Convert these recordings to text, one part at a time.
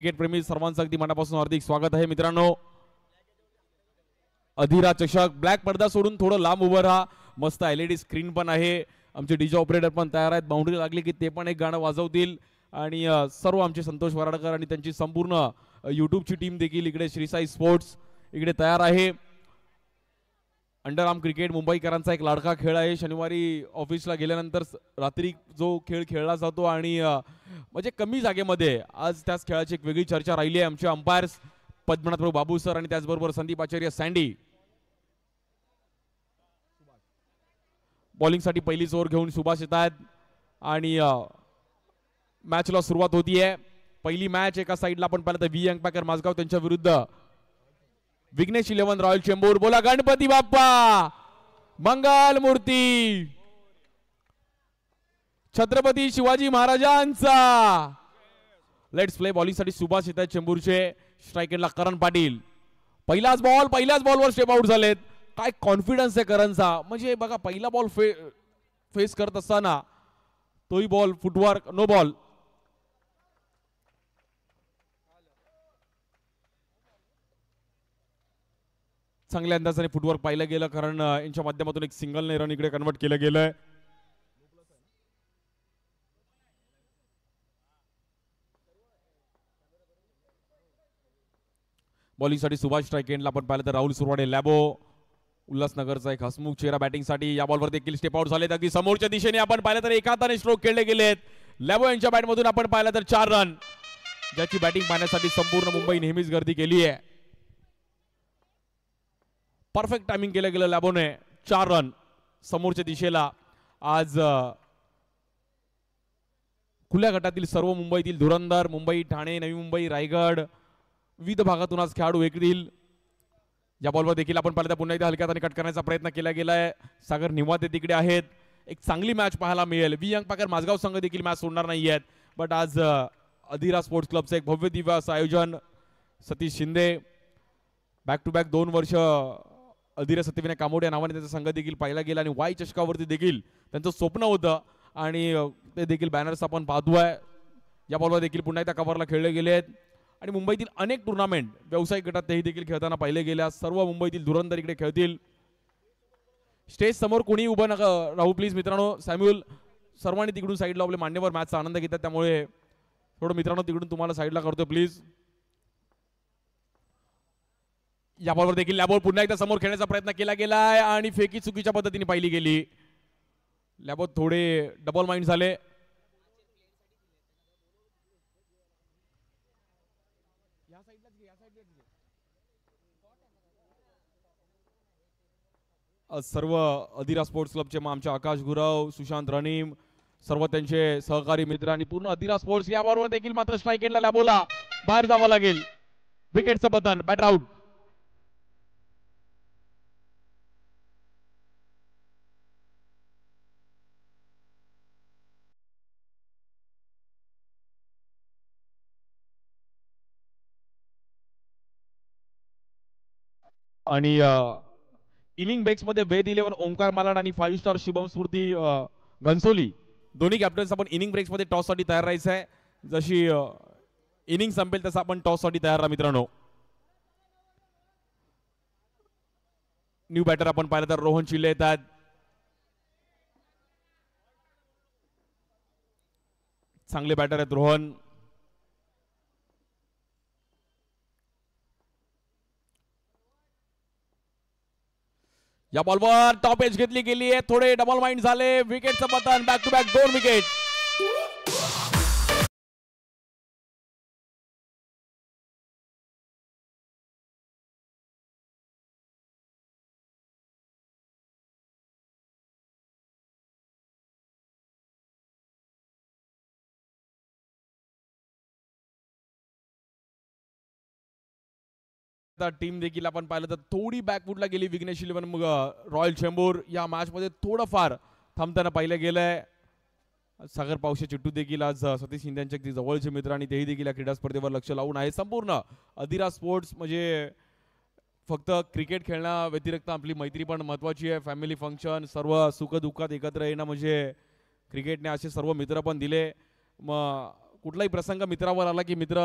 Cricket प्रेमी सर्वांचं अगदी मनापासून हार्दिक स्वागत आहे मित्रांनो. अधिरा चषक ब्लॅक पडदा सोडून थोडं लांब उभं राहा. मस्त LED स्क्रीन पण आहे. आमचे डीजे ऑपरेटर पण तयार आहेत. बाउंड्री लागली की ते पण एक गाणं वाजवतील. आणि सर्व आमचे संतोष वराडकर आणि त्यांची संपूर्ण यूट्यूबची टीम देखील इकडे श्रीसाई स्पोर्ट्स इकडे तयार आहे. अंडरआर्म क्रिकेट मुंबईकरांचा एक लाडका खेळ आहे. शनिवारी ऑफिसला गेल्यानंतर रात्री जो खेळ खेळला जातो आणि म्हणजे कमी जागेमध्ये आज त्याच खेळाची एक वेगळी चर्चा राहिली आहे. आमचे अंपायर्स पद्मनाथ प्रभू बाबू सर आणि त्याचबरोबर संदीप आचार्य सँडी. बॉलिंगसाठी पहिलीच ओव्हर घेऊन सुभाष येत आहेत आणि मॅचला सुरुवात होतीये. पहिली मॅच एका साईडला आपण पाहिलं तर व्ही अंपायर माझगाव त्यांच्या विरुद्ध विघ्नेश 11 रॉयल चेंबूर. बोला गणपती बाप्पा मंगल मूर्ती छत्रपती शिवाजी महाराजांचा. Let's play. बॉलिंगसाठी सुभाष येत आहेत चेंबूरचे. स्ट्राइक एंडला करण पाटील. पहिल्याच बॉलवर स्टेप आउट झालेत. काय कॉन्फिडन्स आहे करणचा. म्हणजे बघा पहिला बॉल फेस करत असताना तोही बॉल फुटवर्क नो बॉल. चांगल्या अंदाजाने फुटवर्क पाहिलं गेलं कारण यांच्या माध्यमातून एक सिंगल रन इकडे कन्वर्ट केलं गेलंय. बॉलिंगसाठी सुभाष. स्ट्राइक एंडला आपण पाहिलं तर राहुल सुरवाडे लॅबो उल्हासनगरचा एक हसमुख चेहरा बॅटिंगसाठी. या बॉलवर देखील स्टेप आउट झालेत. अगदी समोरच्या दिशेने आपण पाहिलं तर एका हाताने स्ट्रोक खेळले गेलेत. लॅबो यांच्या बॅटमधून आपण पाहिलं तर 4 रन. ज्याची बॅटिंग पाहण्यासाठी संपूर्ण मुंबई नेहमीच गर्दी केली आहे. परफेक्ट टायमिंग केलं गेलं लॅबोने. 4 रन समोरच्या दिशेला. आज खुल्या गटातील सर्व मुंबईतील धुरंधर मुंबई ठाणे नवी मुंबई रायगड विविध भागातून आज खेळाडू एकतील. या बॉलवर देखील आपण पाहिलं तर पुन्हा एकदा हलक्यात आणि कट करण्याचा प्रयत्न केला गेलाय. सागर निवाते तिकडे आहेत. एक चांगली मॅच पाहायला मिळेल. व्ही अंपायर माझगाव संघ देखील मॅच सोडणार नाही आहेत. बट आज अधिरा स्पोर्ट्स क्लबचं एक भव्य दिव्य असं आयोजन. Satish Shinde back to back 2 वर्ष अधिरा सत्यविनायक कामोड या नावाने त्यांचा संघ देखील पाहिला गेला आणि वाय चषकावरती देखील त्यांचं स्वप्न होतं आणि ते देखील बॅनर्स आपण पाहतोय. या बॉलवर देखील पुन्हा एकदा कव्हरला खेळले गेलेत आणि मुंबईतील अनेक टुर्नामेंट व्यावसायिक गटात तेही देखील खेळताना पाहिले गेल्या. सर्व मुंबईतील धुरंधर इकडे खेळतील. स्टेज समोर कोणी उभं नका राहू प्लीज मित्रांनो. सॅम्युअल सर्वांनी तिकडून साईडला आपले मान्यवर मॅचचा आनंद घेतात त्यामुळे थोडं मित्रांनो तिकडून तुम्हाला साईडला करतोय प्लीज. या बॉलवर देखील लॅबो पुन्हा एकदा समोर खेळण्याचा प्रयत्न केला गेलाय आणि फेकी चुकीच्या पद्धतीने पाहिली गेली. लॅबो थोडे डबल माइंड झाले. सर्व अधिरा स्पोर्ट्स क्लबचे आमचे आकाश गुरव सुशांत रणीम सर्व त्यांचे सहकारी मित्र आणि पूर्ण अधिरा स्पोर्ट्स. या बॉलवर देखील मात्र स्ट्राइक एंडला लॅबोला बाहेर जावं लागेल. विकेटचं बटन बॅटर आउट. आणि इनिंग ब्रेक्स मध्ये वेद 11 ओंकार मालाड आणि 5 स्टार शुभम स्फूर्ती घनसोली दोन्ही कॅप्टन्स आपण इनिंग ब्रेक्स मध्ये टॉस साठी तयार राहायचं आहे. जशी इनिंग संपेल तसं आपण टॉस साठी तयार राहा मित्रांनो. न्यू बॅटर आपण पाहिलं तर रोहन चिल्ले येतात. चांगले बॅटर आहेत रोहन. या बॉलवर टॉप एज घेतली गेली आहे. थोडे डबल माइंड झाले. विकेटचं button back to back 2 wicket. Team देखील आपण पाहिलं तर थोडी बॅकवुडला गेली. विघ्नेश 11 रॉयल चेंबूर या मॅच मध्ये थोडंफार थांबताना पाहिलं गेलंय. सागर पावशे चिट्टू देखील आज सतीश शिंदे यांच्या जवळचे मित्र आणि तेही देखील या क्रीडा स्पर्धेवर लक्ष लावून आहे. संपूर्ण अधिरा स्पोर्ट्स म्हणजे फक्त क्रिकेट खेळण्या व्यतिरिक्त आपली मैत्री पण महत्वाची आहे. फॅमिली फंक्शन सर्व सुख दुःखात एकत्र येणं म्हणजे क्रिकेटने असे सर्व मित्र पण दिले. मग कुठलाही प्रसंग मित्रावर आला की मित्र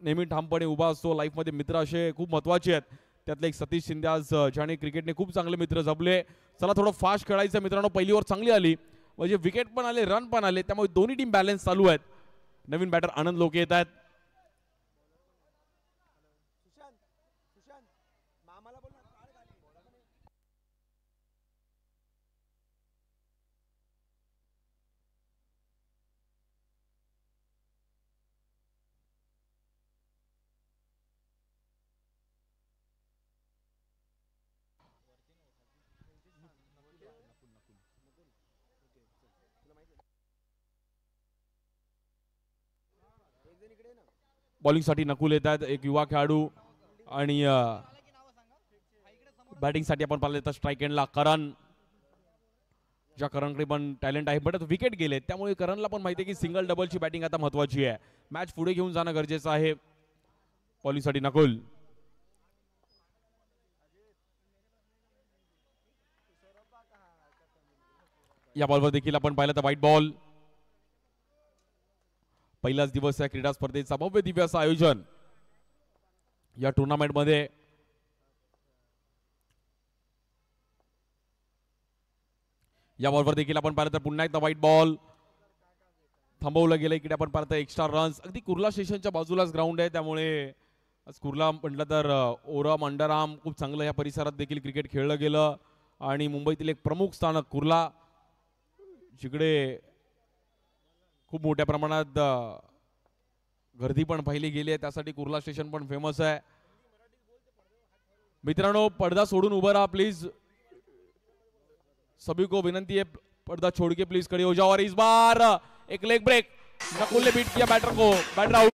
नेहमी ठामपणे उभा असतो. लाईफमध्ये मित्र असे खूप महत्त्वाचे आहेत. त्यातले एक सतीश शिंदे आज ज्याने क्रिकेटने खूप चांगले मित्र जपले. चला थोडं फास्ट खेळायचं मित्रांनो. पहिली ओव्हर चांगली आली म्हणजे विकेट पण आले, रन पण आले, त्यामुळे दोन्ही टीम बॅलन्स चालू आहेत. नवीन बॅटर आनंद लोके येत आहेत. बॉलिंगसाठी नकुल येत आहेत, एक युवा खेळाडू. आणि बॅटिंगसाठी आपण पाहिलं तर स्ट्राईक एंडला करण. ज्या करणकडे पण टॅलेंट आहे, बट विकेट गेले त्यामुळे करणला पण माहिती आहे की सिंगल डबलची बॅटिंग आता महत्वाची आहे. मॅच पुढे घेऊन जाणं गरजेचं आहे. बॉलिंगसाठी नकुल. या बॉलवर देखील आपण पाहिलं तर व्हाईट बॉल. पहिलाच दिवस आहे क्रीडा स्पर्धेचा, भव्य दिव्य असं आयोजन या टुर्नामेंटमध्ये. या बॉलवर देखील आपण पाहिलं तर पुन्हा एकदा व्हाईट बॉल थांबवलं गेलं. इकडे आपण पाहिलं तर एक्स्ट्रा रन्स. अगदी कुर्ला स्टेशनच्या बाजूलाच ग्राउंड आहे, त्यामुळे आज कुर्ला म्हटलं तर ओरम अंडरआर्म खूप चांगलं या परिसरात देखील क्रिकेट खेळलं गेलं. आणि मुंबईतील एक प्रमुख स्थानक कुर्ला, जिकडे खूप मोठ्या प्रमाणात गर्दी पण पाहिली गेली आहे, त्यासाठी कुर्ला स्टेशन पण फेमस आहे. मित्रांनो पडदा सोडून उभं राहा प्लीज. सभी को विनंती है पर्दा छोड़ के प्लीज खड़े हो जाओ. और इस बार एक लेग ब्रेक, नकुल ने बीट किया बैटर को, बैटर आउट.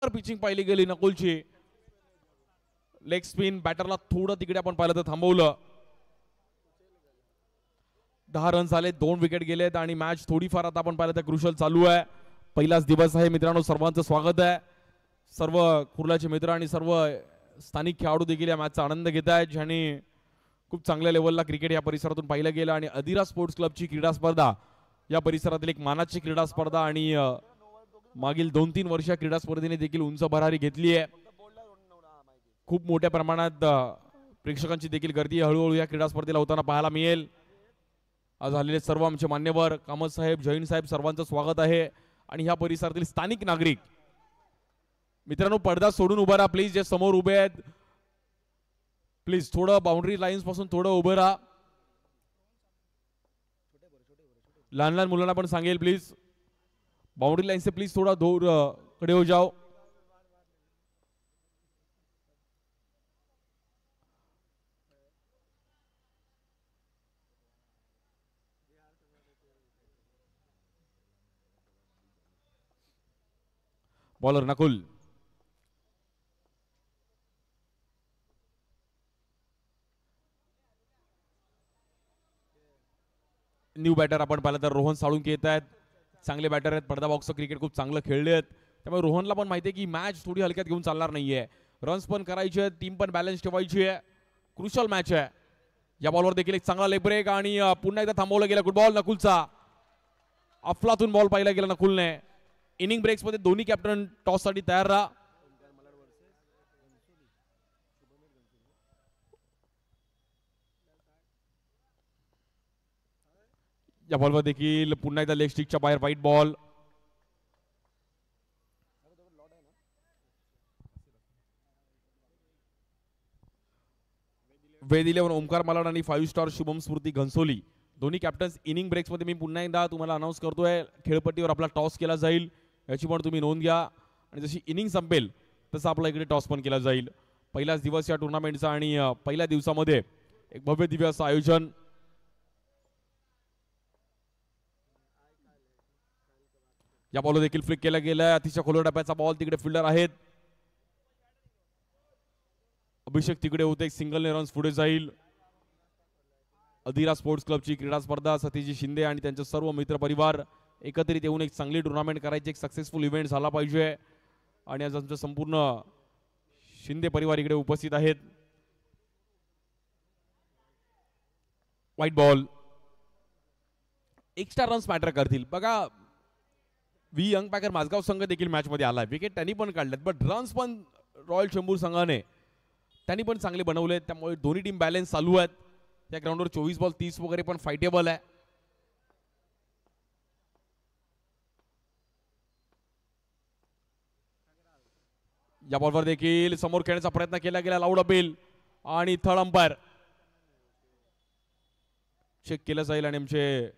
पिचिंग पाहिली गेली नकुलची. लेग स्पिन बॅटरला थोडं तिकडे आपण पाहिलं तर थांबवलं. 10 रन झाले, 2 विकेट गेलेत आणि मॅच थोडीफार आता आपण पाहिलं तर क्रुशल चालू आहे. पहिलाच दिवस आहे मित्रांनो, सर्वांचं स्वागत आहे. सर्व कुर्ल्याचे मित्र आणि सर्व स्थानिक खेळाडू देखील या मॅचचा आनंद घेत आहेत, ज्यांनी खूप चांगल्या लेवलला क्रिकेट या परिसरातून पाहिलं गेलं. आणि अधिरा स्पोर्ट्स क्लबची क्रीडा स्पर्धा या परिसरातील एक मानाची क्रीडा स्पर्धा आणि मागील 2-3 वर्ष क्रीडा स्पर्धेने देखील उंच भरारी घेतली आहे. खूप मोठ्या प्रमाणात प्रेक्षकांची देखील गर्दी हळूहळू या क्रीडा स्पर्धेला होताना पाहायला मिळेल. आज आलेले सर्व आमचे मान्यवर, कामत साहेब, जैन साहेब, सर्वांचं स्वागत आहे. आणि ह्या परिसरातील स्थानिक नागरिक मित्रांनो पडदा सोडून उभा राहा प्लीज. जे समोर उभे आहेत प्लीज थोडं बाउंड्री लाईन्स पासून थोडं उभं राहा. लहान लहान मुलांना पण सांगेल please boundary line say please थोड़ा दूर खड़े हो जाओ. बॉलर नकुल. न्यू बॅटर आपण पाहिलं तर रोहन साळुंके येत आहेत. चांगले बॅटर आहेत, पडदा बॉक्सचं क्रिकेट खूप चांगलं खेळले आहेत, त्यामुळे रोहनला पण माहिती आहे की मॅच थोडी हलक्यात घेऊन चालणार नाहीये. रन्स पण करायचे आहेत, टीम पण बॅलन्स ठेवायची आहे. क्रुशल मॅच आहे. या बॉलवर देखील एक चांगला लेग ब्रेक आणि पुन्हा एकदा थांबवलं गेलं. गुड बॉल नकुलचा. अफलातून बॉल पाहिला गेला नकुलने. इनिंग ब्रेक्स मध्ये दोन्ही कॅप्टन टॉस साठी तयार राहा. या बॉलवर देखील पुन्हा एकदा लेग स्टिकच्या बाहेर व्हाईट बॉल. वेद 11 ओमकार मालाड आणि 5 स्टार शुभम स्मृती घनसोली दोन्ही कॅप्टन्स इनिंग ब्रेक्स मध्ये मी पुन्हा एकदा तुम्हाला अनाउन्स करतोय. खेळपट्टीवर आपला टॉस केला जाईल, याची पण तुम्ही नोंद घ्या. आणि जशी इनिंग संपेल तसं आपला इकडे टॉस पण केला जाईल. पहिलाच दिवस या टुर्नामेंटचा आणि पहिल्या दिवसामध्ये एक भव्य दिव्य असं आयोजन. या बॉल देखील फ्लिक केला गेलाय. अतिशय खोल टप्प्याचा बॉल, तिकडे फिल्डर आहेत. अभिषेक तिकडे होते, एक सिंगलने रन्स पुढे जाईल. अधिरा स्पोर्ट्स क्लबची क्रीडा स्पर्धा सतीजी शिंदे आणि त्यांचे सर्व मित्रपरिवार एकत्रित येऊन एक चांगली टुर्नामेंट करायची, एक सक्सेसफुल इव्हेंट झाला पाहिजे. आणि आज आमचं संपूर्ण शिंदे परिवार इकडे उपस्थित आहेत. White ball, extra runs matter करतील. बघा व्ही यंग पॅकर माझगाव संघ देखील मॅच मध्ये आलाय, विकेट त्यांनी पण काढल्यात, बट रन्स पण रॉयल चेंबूर संघाने त्यांनी पण चांगले बनवले. त्यामुळे दोन्ही टीम बॅलन्स चालू आहेत. या ग्राउंडवर 24 बॉल 30 वगैरे पण फायटेबल आहे. या बॉलवर देखील समोर खेळण्याचा प्रयत्न केला गेला, लाऊड अपील आणि थर्ड अंपायर चेक केलं जाईल. आणि आमचे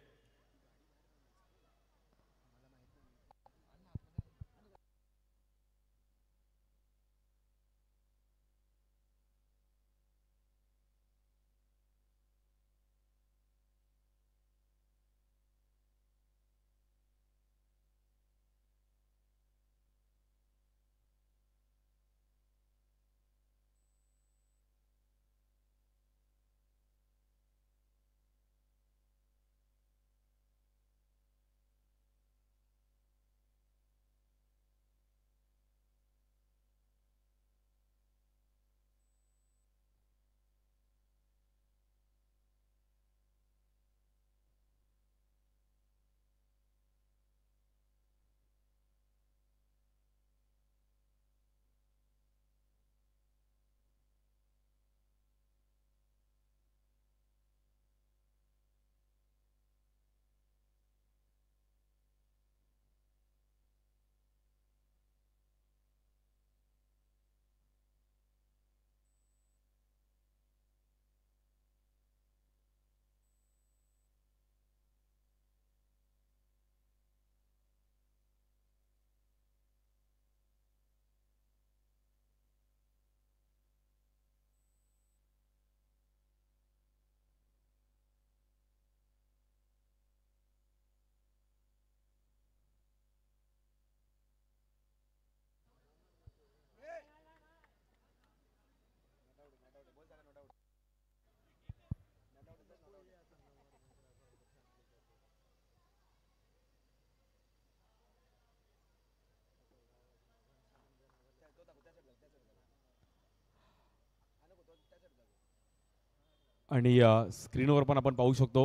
आणि स्क्रीनवर पण आपण पाहू शकतो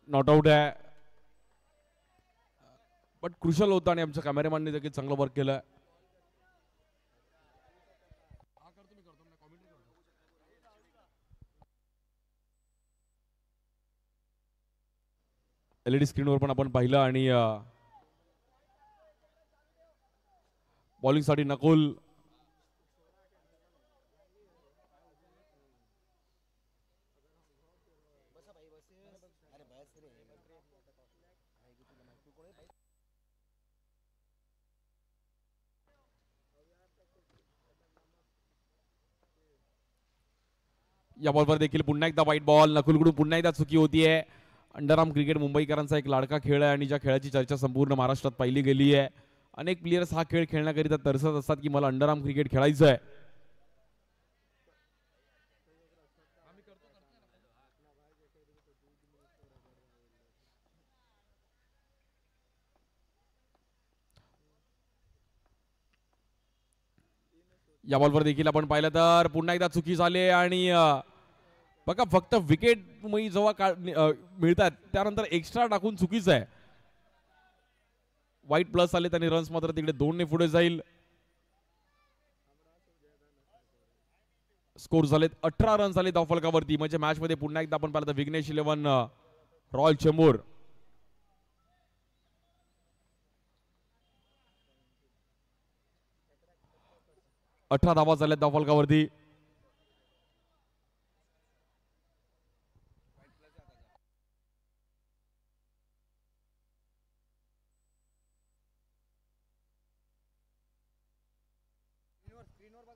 नॉट आउट आहे, बट क्रुशल होता आणि आमच्या कॅमेरामॅनने देखील चांगलं वर्क केलं. एलईडी स्क्रीनवर पण आपण पाहिलं. आणि बॉलिंगसाठी नकुल या बॉलवर देखील पुन्हा एकदा व्हाईट बॉल. नकुलकडून पुन्हा एकदा चुकी होतीये. अंडरआर्म क्रिकेट मुंबईकरांचा एक लाडका खेळ आहे आणि ज्या खेळाची चर्चा संपूर्ण महाराष्ट्रात पाहिली गेली आहे. अनेक प्लेयर्स हा खेळ खेळण्याकरिता तरसत असतात की मला अंडरआर्म क्रिकेट खेळायचं आहे. या बॉलवर देखील आपण पाहिलं तर पुन्हा एकदा चुकी झाली. आणि बघा फक्त विकेट जेव्हा मिळतात त्यानंतर एक्स्ट्रा टाकून चुकीचं आहे. वाईट प्लस आले त्यांनी रन्स मात्र तिकडे 2 ने पुढे जाईल. स्कोर झालेत 18 रन झाले धावफलकावरती. म्हणजे मॅच मध्ये पुन्हा एकदा आपण पाहिलं तर विघ्नेश 11 रॉयल चेंबूर 18 धावा झाल्यात धावफलकावरती.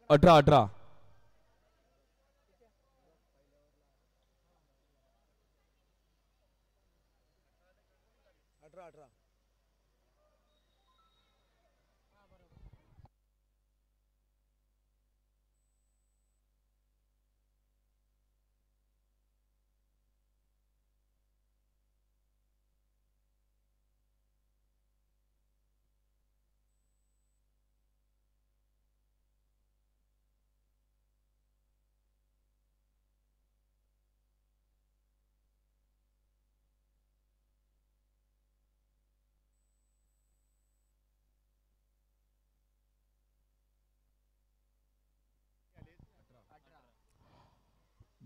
अठरा 18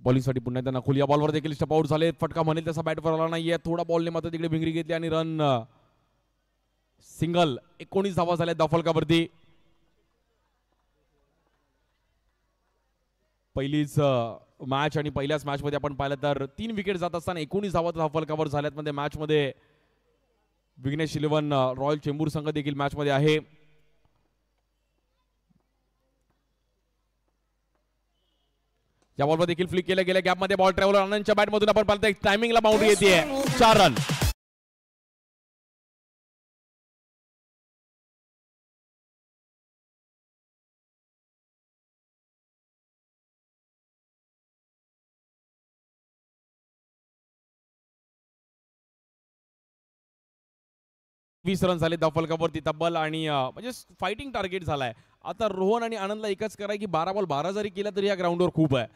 बॉलिंगसाठी पुन्हा एकदा नकुल. या बॉलवर देखील स्टप आउट झाले. फटका म्हणेल तसा बॅटवर आला नाहीये. थोडा बॉलने मात्र तिकडे भिंगरी घेतली आणि रन सिंगल. 19 धावा झाल्या दाफलकावरती. पहिलीच मॅच आणि पहिल्याच मॅच मध्ये आपण पाहिलं तर 3 विकेट जात असताना 19 धावा दाफलकावर झाल्यात. मध्ये मॅच मध्ये विघ्नेश 11 रॉयल चेंबूर संघ देखील मॅच मध्ये आहे. या बॉलवर देखील फ्लिक केल्या गेल्या गॅप मध्ये बॉल ट्रॅव्हलर आनंदच्या बॅट मधून आपण पाहतो टायमिंगला बाउंड्री येते. 4 रन. वीस रन झाले दाफलकावरती तब्बल आणि म्हणजे फायटिंग टार्गेट झालाय. आता रोहन आणि आनंदला एकच कराय की 12 बॉल 12 जरी केला तरी या ग्राउंडवर खूप आहे.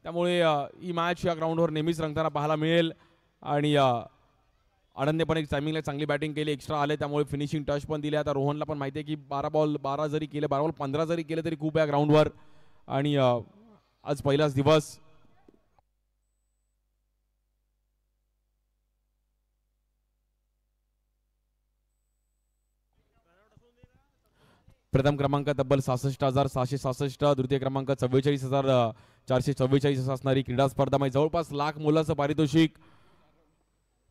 त्यामुळे ही मॅच या ग्राउंडवर नेहमीच रंगताना पाहायला मिळेल. आणि आनंदने पण एक टायमिंगला चांगली बॅटिंग केली. एक्स्ट्रा आले त्यामुळे फिनिशिंग टच पण दिले. आता रोहनला पण माहिती आहे की 12 बॉल 12 जरी केले 12 बॉल 15 जरी केले तरी खूप आहे ग्राउंडवर. आणि आज पहिलाच दिवस. प्रथम क्रमांक तब्बल 66,666. द्वितीय क्रमांक 44,444 असणारी क्रीडा स्पर्धा म्हणजे जवळपास लाख मोलाचं पारितोषिक.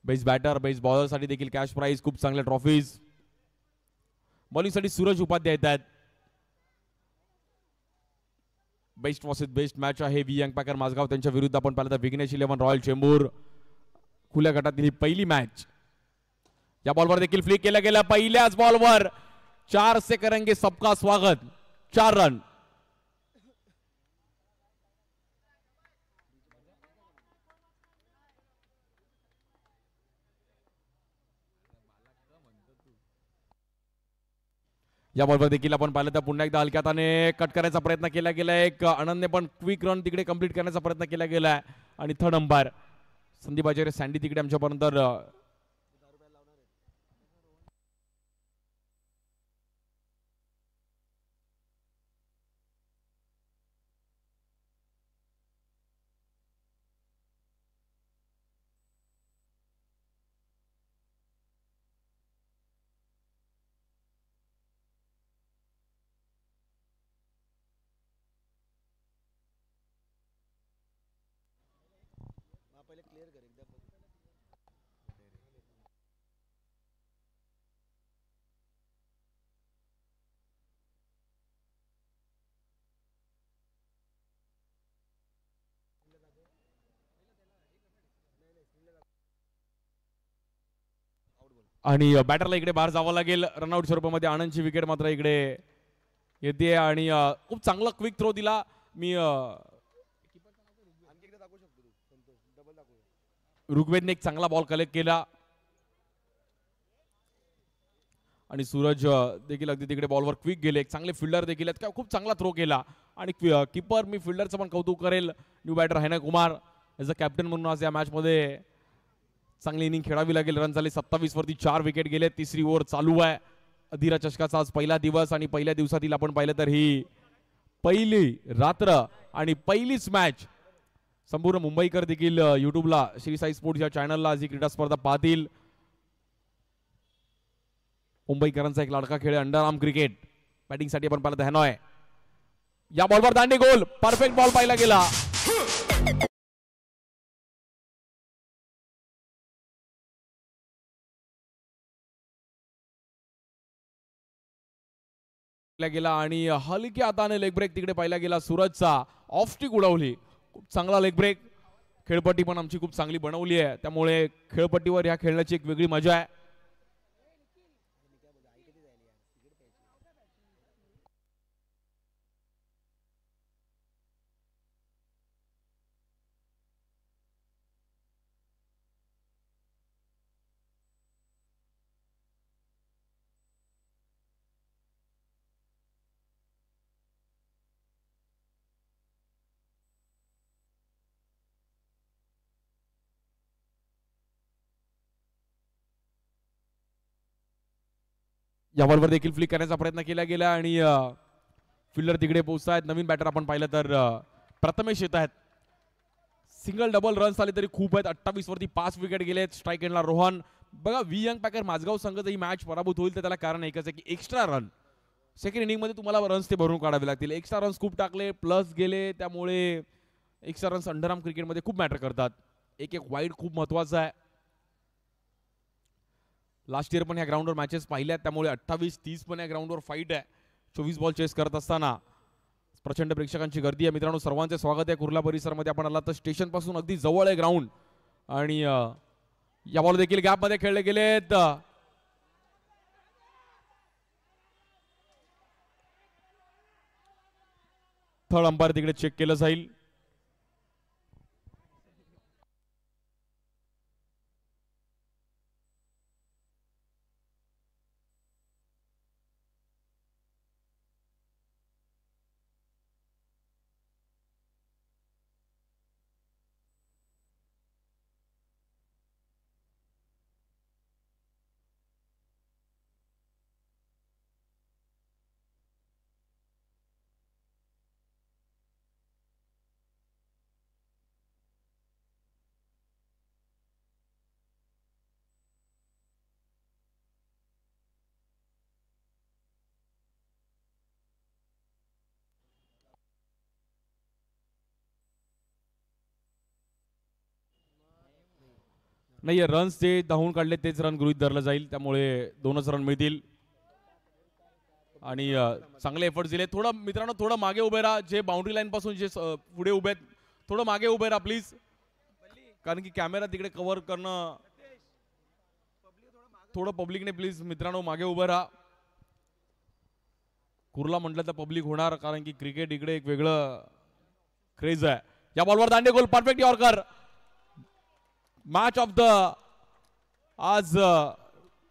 बेस्ट बॅटर बेस्ट बॉलर साठी देखील कॅश प्राइज. खूप चांगल्या ट्रॉफीज. बॉलिंगसाठी सूरज उपाध्याय येत आहेत. बेस्ट वर्सेस बेस्ट मॅच आहे वी यंग पॅकर माझगाव त्यांच्या विरुद्ध आपण पाहिलं तर विघ्नेश 11 रॉयल चेंबूर. खुल्या गटातील ही पहिली मॅच. या बॉलवर देखील फ्लिक केला गेला. पहिल्याच बॉलवर 4 से करेंगे सबका स्वागत. 4 रन. या बॉलवर देखील आपण पाहिलं तर पुन्हा एकदा हलक्या हाताने कट करायचा प्रयत्न केला गेला. एक आनंदने पण क्विक रन तिकडे कंप्लीट करण्याचा प्रयत्न केला गेलाय. आणि थर्ड अंपायर संदीप आचार्य सँडी तिकडे आमच्यापर्यंत आणि बॅटरला इकडे बाहेर जावं लागेल. रनआउट स्वरूपामध्ये आनंदची विकेट मात्र इकडे येते. आणि खूप चांगला क्विक थ्रो दिला. मी ऋग्वेदने एक चांगला बॉल कलेक्ट केला. आणि सूरज देखील अगदी तिकडे बॉलवर क्विक गेले. एक चांगले फिल्डर देखील आहेत. खूप चांगला थ्रो केला. आणि किपर मी फिल्डरचं पण कौतुक करेल. न्यू बॅटर हैना कुमार ॲज अ कॅप्टन म्हणून आज या मॅच मध्ये चांगली इनिंग खेळावी लागेल. रन झाले 27 वरती 4 विकेट गेले. तिसरी ओव्हर चालू आहे. अधीरा चषकाचा आज पहिला दिवस आणि पहिल्या दिवसातील आपण पाहिलं तर ही पहिली रात्र आणि पहिलीच मॅच. संपूर्ण मुंबईकर देखील युट्यूबला श्री साई स्पोर्ट्स या चॅनलला आज ही क्रीडा स्पर्धा पाहतील. मुंबईकरांचा एक लाडका खेळ अंडरआर्म क्रिकेट. बॅटिंगसाठी आपण पाहिलं तर हॅनॉय. या बॉलवर दांडी गोल. परफेक्ट बॉल पाहिला गेला. गेला आणि हलक्या हाताने लेग ब्रेक तिकडे पाहिला गेला. सूरजचा ऑफ स्टिक उडवली. खूप चांगला लेग ब्रेक. खेळपट्टी पण आमची खूप चांगली बनवली आहे. त्यामुळे खेळपट्टीवर ह्या खेळण्याची एक वेगळी मजा आहे. या बॉलवर देखील फ्लिक करण्याचा प्रयत्न केला गेला आणि फिल्डर तिकडे पोहोचतायत. नवीन बॅटर आपण पाहिलं तर प्रथमेश येत आहेत. सिंगल डबल रन्स आले तरी खूप आहेत. 28 वरती 5 विकेट गेलेत. स्ट्राईक एंडला रोहन. बघा व्ही यंग पॅकर माझगाव संघ जर ही मॅच पराभूत होईल तर त्याला कारण एकच आहे की एक्स्ट्रा रन सेकंड इनिंगमध्ये तुम्हाला रन्स ते भरून काढावे लागतील. एक्स्ट्रा रन्स खूप टाकले, प्लस गेले, त्यामुळे एक्स्ट्रा रन्स अंडरआर्म क्रिकेटमध्ये खूप मॅटर करतात. एक एक वाईड खूप महत्वाचा आहे. लास्ट इयर पण ह्या ग्राउंडवर मॅचेस पाहिल्या, त्यामुळे 28-30 पण या ग्राउंडवर फाईट आहे. 24 बॉल चेस करत असताना प्रचंड प्रेक्षकांची गर्दी आहे. मित्रांनो सर्वांचे स्वागत आहे कुर्ला परिसरमध्ये. आपण आला तर स्टेशन पासून अगदी जवळ आहे ग्राउंड. आणि या बॉल देखील गॅप मध्ये खेळले गेलेत. थर्ड अंपायर तिकडे चेक केलं जाईल. नाही, रन्स जे धावून काढले तेच रन गृहीत धरलं जाईल, त्यामुळे 2च रन मिळतील. आणि चांगले एफर्ट्स दिले. थोडं मित्रांनो थोडं मागे उभे राहा, जे बाउंड्री लाईन पासून जे पुढे उभे आहेत थोडं मागे उभे राहा प्लीज, कारण की कॅमेरा तिकडे कव्हर करणं. थोडं पब्लिकने प्लीज मित्रांनो मागे उभे राहा. कुर्ला म्हटलं तर पब्लिक होणार, कारण की क्रिकेट इकडे एक वेगळं क्रेज आहे. या बॉलवर दांडे गोल, perfect yorker. Match of the आज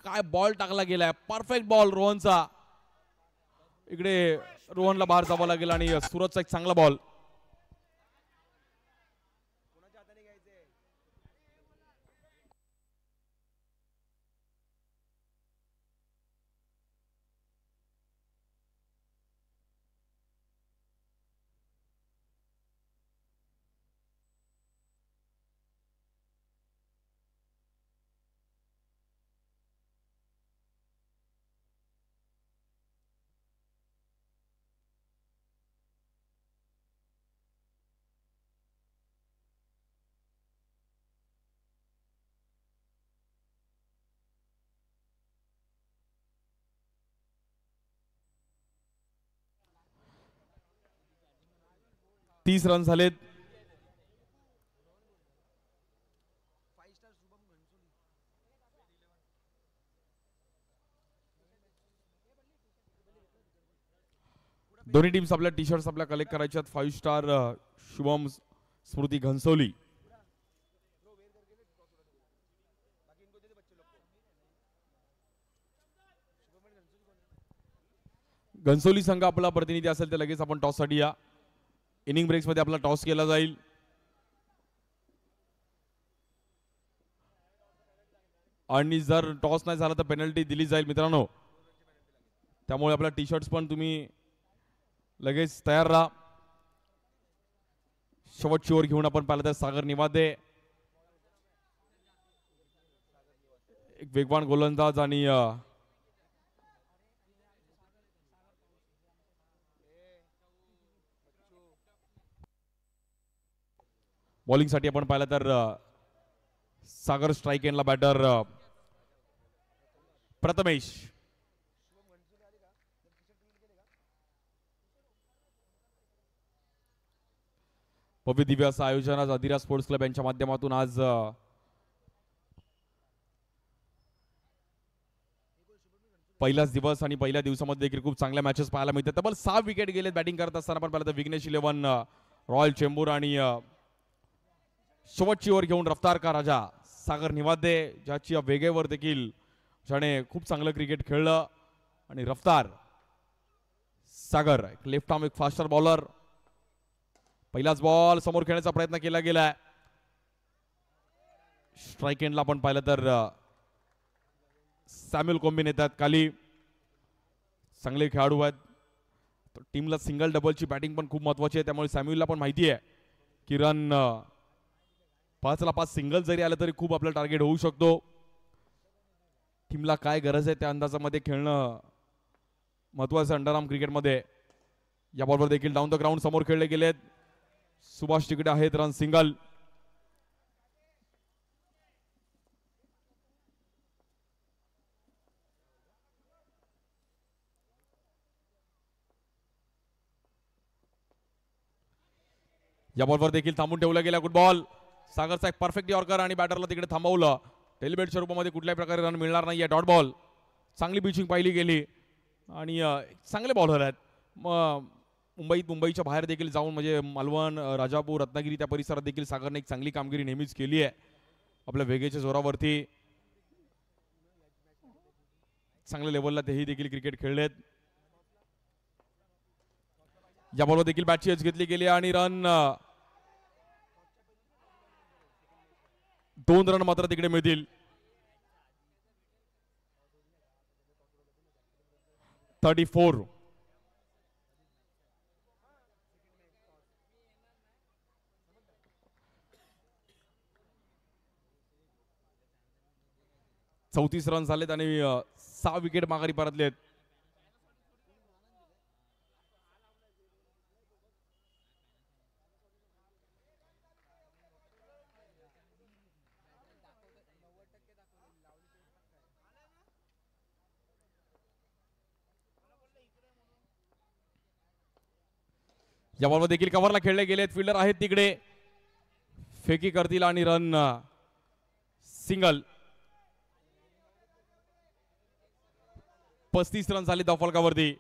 काय बॉल टाकला गेलाय, परफेक्ट बॉल रोहनचा. इकडे रोहनला बाहेर जावं लागेल आणि सुरतचा एक चांगला बॉल. तीस रन झालेत. दोन्ही टीम्स आपल्या टी शर्ट्स आपल्या कलेक्ट करायच्यात. 5 स्टार शुभम स्मृती घनसोली. घनसोली संघ आपला प्रतिनिधी असेल तर लगेच आपण टॉस साठी या. इनिंग ब्रेक्स मध्ये आपला टॉस केला जाईल. आणि जर टॉस नाही झाला तर पेनल्टी दिली जाईल मित्रांनो, त्यामुळे आपला टी शर्ट्स पण तुम्ही लगेच तयार राहा. शेवटची ओव्हर घेऊन आपण पाहिलं तर सागर निवादे एक वेगवान गोलंदाज आणि बॉलिंग साठी आपण पाहिलं तर सागर, स्ट्राईक एंडला बॅटर प्रथमेश. भव्य दिव्य असं आयोजन आज अधिरा स्पोर्ट्स क्लब यांच्या माध्यमातून आज पहिलाच दिवस आणि पहिल्या दिवसामध्ये देखील खूप चांगल्या मॅचेस पाहायला मिळतात. तब्बल 6 विकेट गेलेत बॅटिंग करत असताना. पण पाहिलं तर विघ्नेश 11 रॉयल चेंबूर आणि शेवटची ओव्हर घेऊन रफ्तार का राजा सागर निवादे, ज्याची वेगेवर देखील ज्याने खूप चांगलं क्रिकेट खेळलं. आणि रफ्तार सागर लेफ्ट आर्म एक फास्टर बॉलर. पहिलाच बॉल समोर खेळण्याचा प्रयत्न केला गेलाय. स्ट्राईक एंडला आपण पाहिलं तर सॅम्युअल कोम्बिन येतात खाली. चांगले खेळाडू आहेत. टीमला सिंगल डबलची बॅटिंग पण खूप महत्वाची आहे, त्यामुळे सॅम्युअलला पण माहिती आहे की रन 5ला 5 सिंगल जरी आलं तरी खूप आपलं टार्गेट होऊ शकतो. टीमला काय गरज आहे त्या अंदाजामध्ये खेळणं महत्वाचं अंडरआर्म क्रिकेटमध्ये. या बॉलवर देखील डाऊन द ग्राउंड समोर खेळले गेलेत. सुभाष तिकडे आहेत रन सिंगल. या बॉलवर देखील थांबून ठेवला गेला. Good ball. सागरचा एक परफेक्ट यॉर्कर आणि बॅटरला तिकडे थांबवलं. टेलिबेटच्या रूपामध्ये कुठल्याही प्रकारे रन मिळणार नाहीये. Dot ball. चांगली पिचिंग पाहिली गेली आणि चांगले बॉलर आहेत. मुंबईच्या बाहेर देखील जाऊन म्हणजे मालवण, राजापूर, रत्नागिरी त्या परिसरात देखील सागरने एक चांगली कामगिरी नेहमीच केली आहे. आपल्या वेगेच्या जोरावरती चांगल्या लेवलला तेही देखील क्रिकेट खेळलेत. या बॉलवर देखील बॅटची एज घेतली गेली आणि रन 2 रन मात्र तिकडे मिळतील. 34. चौतीस रन झालेत आणि 6 विकेट माघारी परतलेत. या बॉलवर देखील कव्हरला खेळले गेलेत. फिल्डर आहेत तिकडे. फेकी करतील आणि रन सिंगल. 35 रन झाले फलकावरती.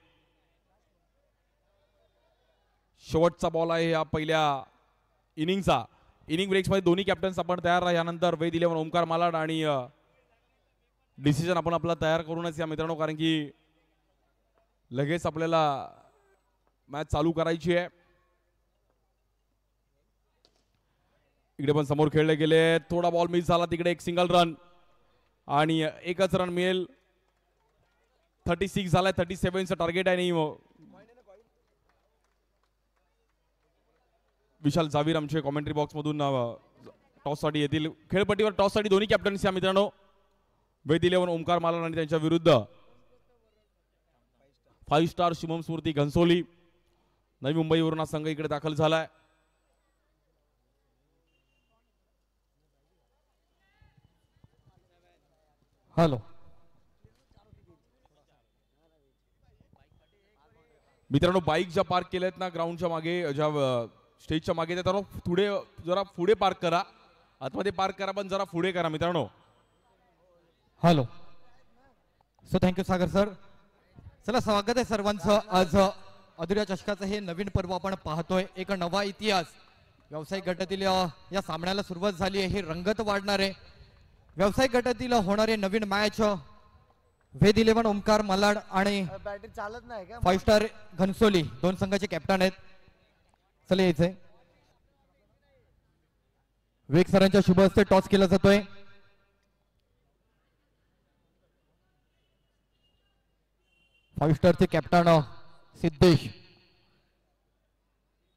शेवटचा बॉल आहे या पहिल्या इनिंगचा. इनिंग ब्रेक्स मध्ये दोन्ही कॅप्टन्स आपण तयार राहा. यानंतर वेद 11 ओमकार मालाड आणि डिसिजन आपण आपला तयार करूनच या मित्रांनो, कारण की लगेच आपल्याला मॅच चालू करायची आहे. इकडे पण समोर खेळले गेले. थोडा बॉल मिस झाला तिकडे. एक सिंगल रन आणि एकच रन मिळेल. 36 झालाय. 37चं टार्गेट आहे. नाही विशाल जावीर आमचे कॉमेंट्री बॉक्स मधून टॉस साठी येतील. खेळपट्टीवर टॉस साठी दोन्ही कॅप्टन्स या मित्रांनो, वेद 11 ओमकार मालाड आणि त्यांच्या विरुद्ध 5 स्टार शुभम स्फूर्ती घनसोली. नवी मुंबईवरून हा संघ इकडे दाखल झालाय. हॅलो मित्रांनो, बाईक ज्या पार्क केल्यात ना ग्राउंडच्या मागे, ज्या स्टेजच्या मागे, त्या थोडे जरा पुढे पार्क करा. आतमध्ये पार्क करा पण जरा पुढे करा मित्रांनो. हॅलो. सो थँक्यू सागर सर. चला, स्वागत आहे सर्वांचं. आज अधुऱ्या चषकाचं हे नवीन पर्व आपण पाहतोय. एक नवा इतिहास व्यावसायिक गटातील या सामन्याला सुरुवात झाली आहे. हे रंगत वाढणार आहे. व्यावसायिक गटातील होणारे नवीन मॅच वेद 11 ओमकार मालाड आणि 5 स्टार घनसोली दोन संघाचे कॅप्टन आहेत. चला यायचंय. वेग सरांच्या शुभ हस्ते टॉस केला जातोय. फाईव्ह स्टारचे कॅप्टन सिद्धेश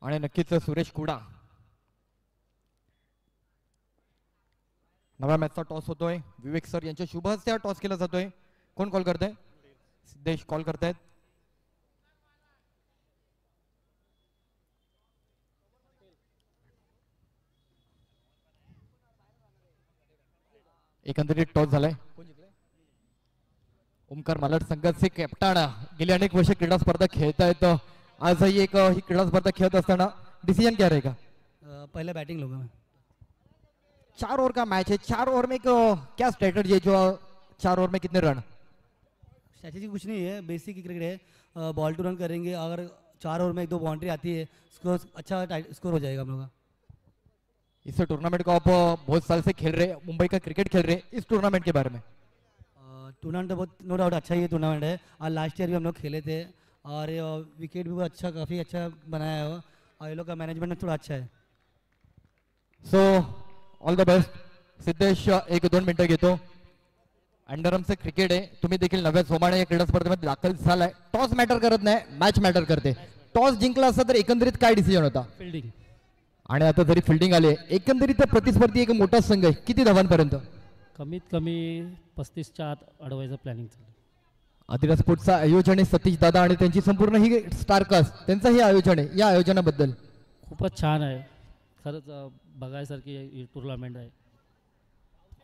आणि नक्कीच सुरेश कुडा. नव्या मॅचचा टॉस होतोय. विवेक सर यांच्या शुभ हस्ते टॉस केला जातोय. कोण कॉल करतंय? सिद्धेश कॉल करतायत. एकंदरीत टॉस झालाय. ओमकार मालाड संघाचे कॅप्टन गेली अनेक वर्ष क्रीडा स्पर्धा खेळतायत. आजही एक ही क्रीडा स्पर्धा खेळत असताना डिसीजन क्या रहेगा? पहले बैटिंग लूंगा मैं. 4 ओवर का मैच है. 4 ओवर में क्या स्ट्रेटजी है? जो 4 ओवर में कितने रन? स्ट्रैटेजी कुछ नहीं है, बेसिक क्रिकेट है. बॉल टू रन करेंगे. अगर 4 ओवर में 1-2 बाउंड्री आती है, स्कोर अच्छा स्कोर हो जाएगा हम लोग का. इस टूर्नामेंट को आप बहुत साल से खेल रहे, मुंबई का क्रिकेट खेल रहे, इस टूर्नामेंट के बारे में? टूर्नामेंट तो बहुत नो डाउट अच्छा ही टूर्नामेंट है. और लास्ट ईयर भी हम लोग खेले थे और विकेट भी अच्छा, काफ़ी अच्छा बनाया है. और ये लोग का मैनेजमेंट थोड़ा अच्छा है. So all the best. Siddhesh 1-2 मिनिटं घेतो. अंडरआर्मचं क्रिकेट आहे. तुम्ही देखील नव्या जोमाने या क्रीडा स्पर्धेमध्ये दाखल झालाय. टॉस मॅटर करत नाही, मॅच मॅटर करते. टॉस जिंकला असता तर एकंदरीत काय डिसिजन होता? फील्डिंग. आणि आता जरी फिल्डिंग आले एकंदरीत प्रतिस्पर्धी एक मोठा संघ आहे. किती धावांपर्यंत? कमीत कमी 35च्या आत अडवायचं प्लॅनिंग चालू. अधिराज स्पोर्ट्सचं आयोजन आहे सतीश दादा आणि त्यांची संपूर्ण ही स्टारकास्ट त्यांचं हे आयोजन आहे. या आयोजनाबद्दल खूपच छान आहे खरंच, बघायसारखी ही टुर्नामेंट आहे.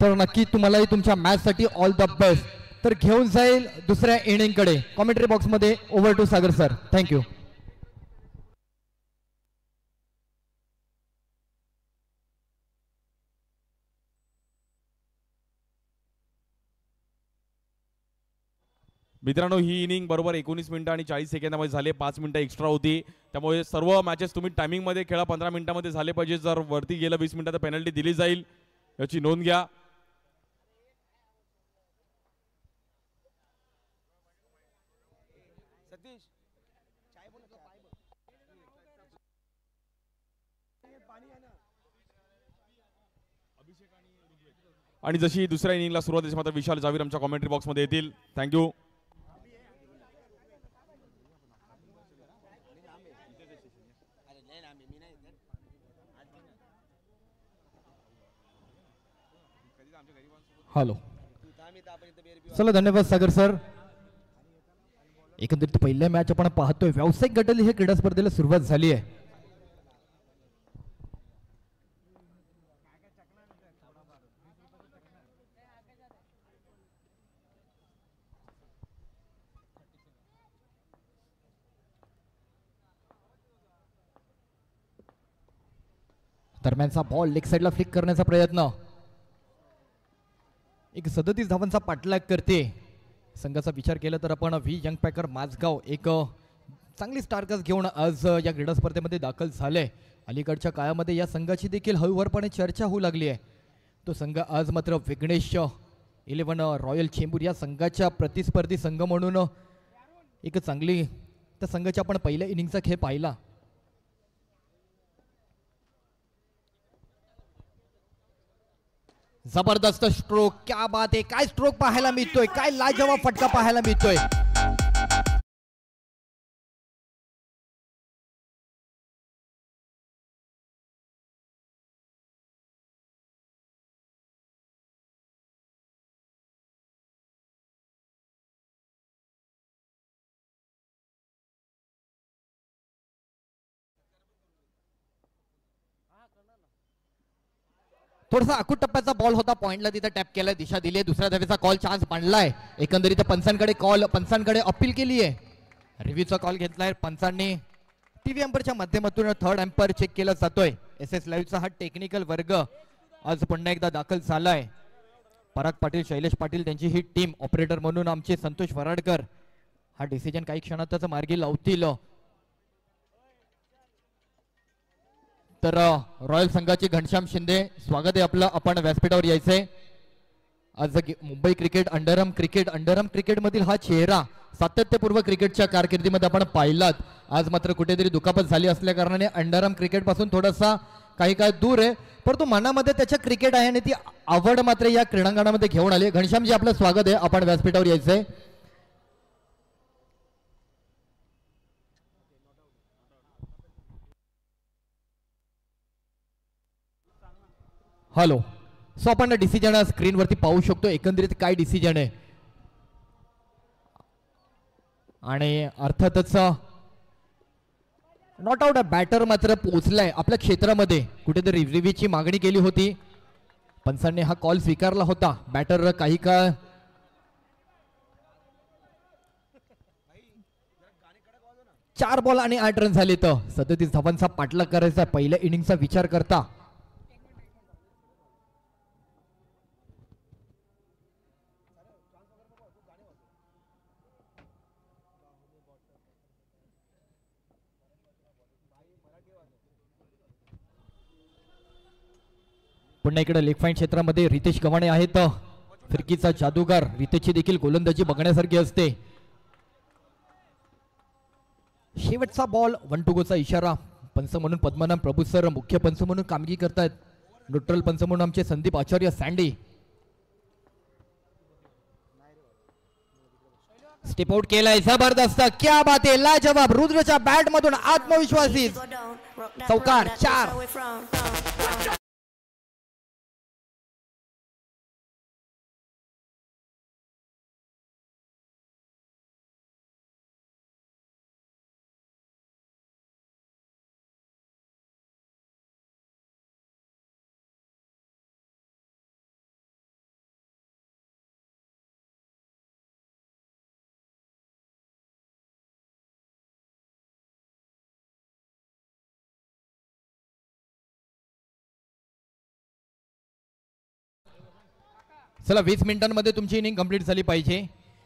तर नक्की तुम्हालाही तुमच्या मॅचसाठी ऑल द बेस्ट. तर घेऊन जाईल दुसऱ्या इनिंगकडे. कॉमेंट्री बॉक्समध्ये over to Sagar sir. Thank you. मित्रांनो, ही इनिंग बरोबर 19 मिनिटं आणि 40 सेकंदामध्ये झाले. 5 मिनिटं एक्स्ट्रा होती, त्यामुळे सर्व मॅचेस तुम्ही टायमिंगमध्ये खेळा. 15 मिनिटांमध्ये झाले पाहिजे. जर वरती गेलं 20 मिनिटं तर पेनल्टी दिली जाईल, याची नोंद घ्या. आणि जशी दुसऱ्या इनिंगला सुरुवात झाली मात्र विशाल जावीर आमच्या कॉमेंट्री बॉक्समध्ये येतील. थँक्यू. हॅलो. चला धन्यवाद सागर सर. एकंदरीत पहिल्या मॅच आपण पाहतोय व्यावसायिक गटातील हे क्रीडा स्पर्धेला सुरुवात झाली आहे. दरम्यानचा बॉल लेग साइडला फ्लिक करण्याचा प्रयत्न. एक 37 धावांचा पाठलाग करते. संघाचा विचार केला तर आपण व्ही यंग पॅकर माझगाव एक चांगली स्टारकास्ट घेऊन आज या क्रीडा स्पर्धेमध्ये दाखल झाले. अलीकडच्या काळामध्ये या संघाची देखील हळूवारपणे चर्चा होऊ लागली आहे. तो संघ आज मात्र विघ्नेश 11 रॉयल चेंबूर या संघाच्या प्रतिस्पर्धी संघ म्हणून एक चांगली त्या संघाच्या आपण पहिल्या इनिंगचा खेळ पाहिला. जबरदस्त स्ट्रोक. क्या बात आहे. काय स्ट्रोक पाहायला मिळतोय, काय लाजवाब फटका पाहायला मिळतोय. थोडासा अकूट टप्प्याचा बॉल होता. पॉइंटला तिथे टॅप केलाय, दिशा दिली. दुसऱ्या धावेचा कॉल चान्स मांडलाय. एकंदरीत पंचांकडे अपील केली आहे. रिव्ह्यूचा कॉल घेतलाय पंचांनी. टीव्ही एम्परच्या माध्यमातून थर्ड एम्पर चेक केला जातोय. SS लाईव्हचा हा टेक्निकल वर्ग आज पुन्हा एकदा दाखल झालाय. पराग पाटील, शैलेश पाटील त्यांची ही टीम. ऑपरेटर म्हणून आमचे संतोष वराडकर हा डिसिजन काही क्षणातच मार्गी लावतील. तर रॉयल संघाचे घनश्याम शिंदे स्वागत आहे आपलं. आपण व्यासपीठावर यायचंय. आज मुंबई क्रिकेट अंडरआर्म क्रिकेट मधील हा चेहरा सातत्यपूर्व क्रिकेटच्या कारकिर्दीमध्ये आपण पाहिलात. आज मात्र कुठेतरी दुखापत झाली असल्या कारणाने अंडरआर्म क्रिकेट पासून थोडासा काही काळ दूर आहे, परंतु मनामध्ये त्याच्या क्रिकेट आहे आणि ती आवड मात्र या क्रीडांगणामध्ये घेऊन आली. घनश्यामजी आपलं स्वागत आहे. आपण व्यासपीठावर यायचंय. हॅलो. सो आपण डिसिजन स्क्रीनवरती पाहू शकतो. एकंदरीत काय डिसिजन आहे आणि अर्थातच नॉट आउट. बॅटर मात्र पोहोचलाय आपल्या क्षेत्रामध्ये. कुठेतरी रिव्ह्यूची मागणी केली होती, पंचांनी हा कॉल स्वीकारला होता. बॅटर काही काळ चार बॉल आणि 8 रन झाले. तर 37 धावांचा पाठलाग करायचा पहिल्या इनिंगचा विचार करता. पुन्हा इकडे लेग पॉइंट क्षेत्रामध्ये रितेश गव्हाणे आहेत. फिरकीचा जादूगार. रितेशची देखील गोलंदाजी बघण्यासारखी असते. शेवटचा बॉल 1 to go चा इशारा. पंच म्हणून पद्मनाभ प्रभू सर मुख्य पंच म्हणून कामगिरी करतायत. न्यूट्रल पंच म्हणून आमचे संदीप आचार्य सँडी. स्टेप आउट केलाय जबरदस्त. क्या बात आहे, लाजवाब. रुद्रच्या बॅट मधून आत्मविश्वासी चौकार 4. चला 20 मिनिटांमध्ये तुमची इनिंग कंप्लीट झाली पाहिजे.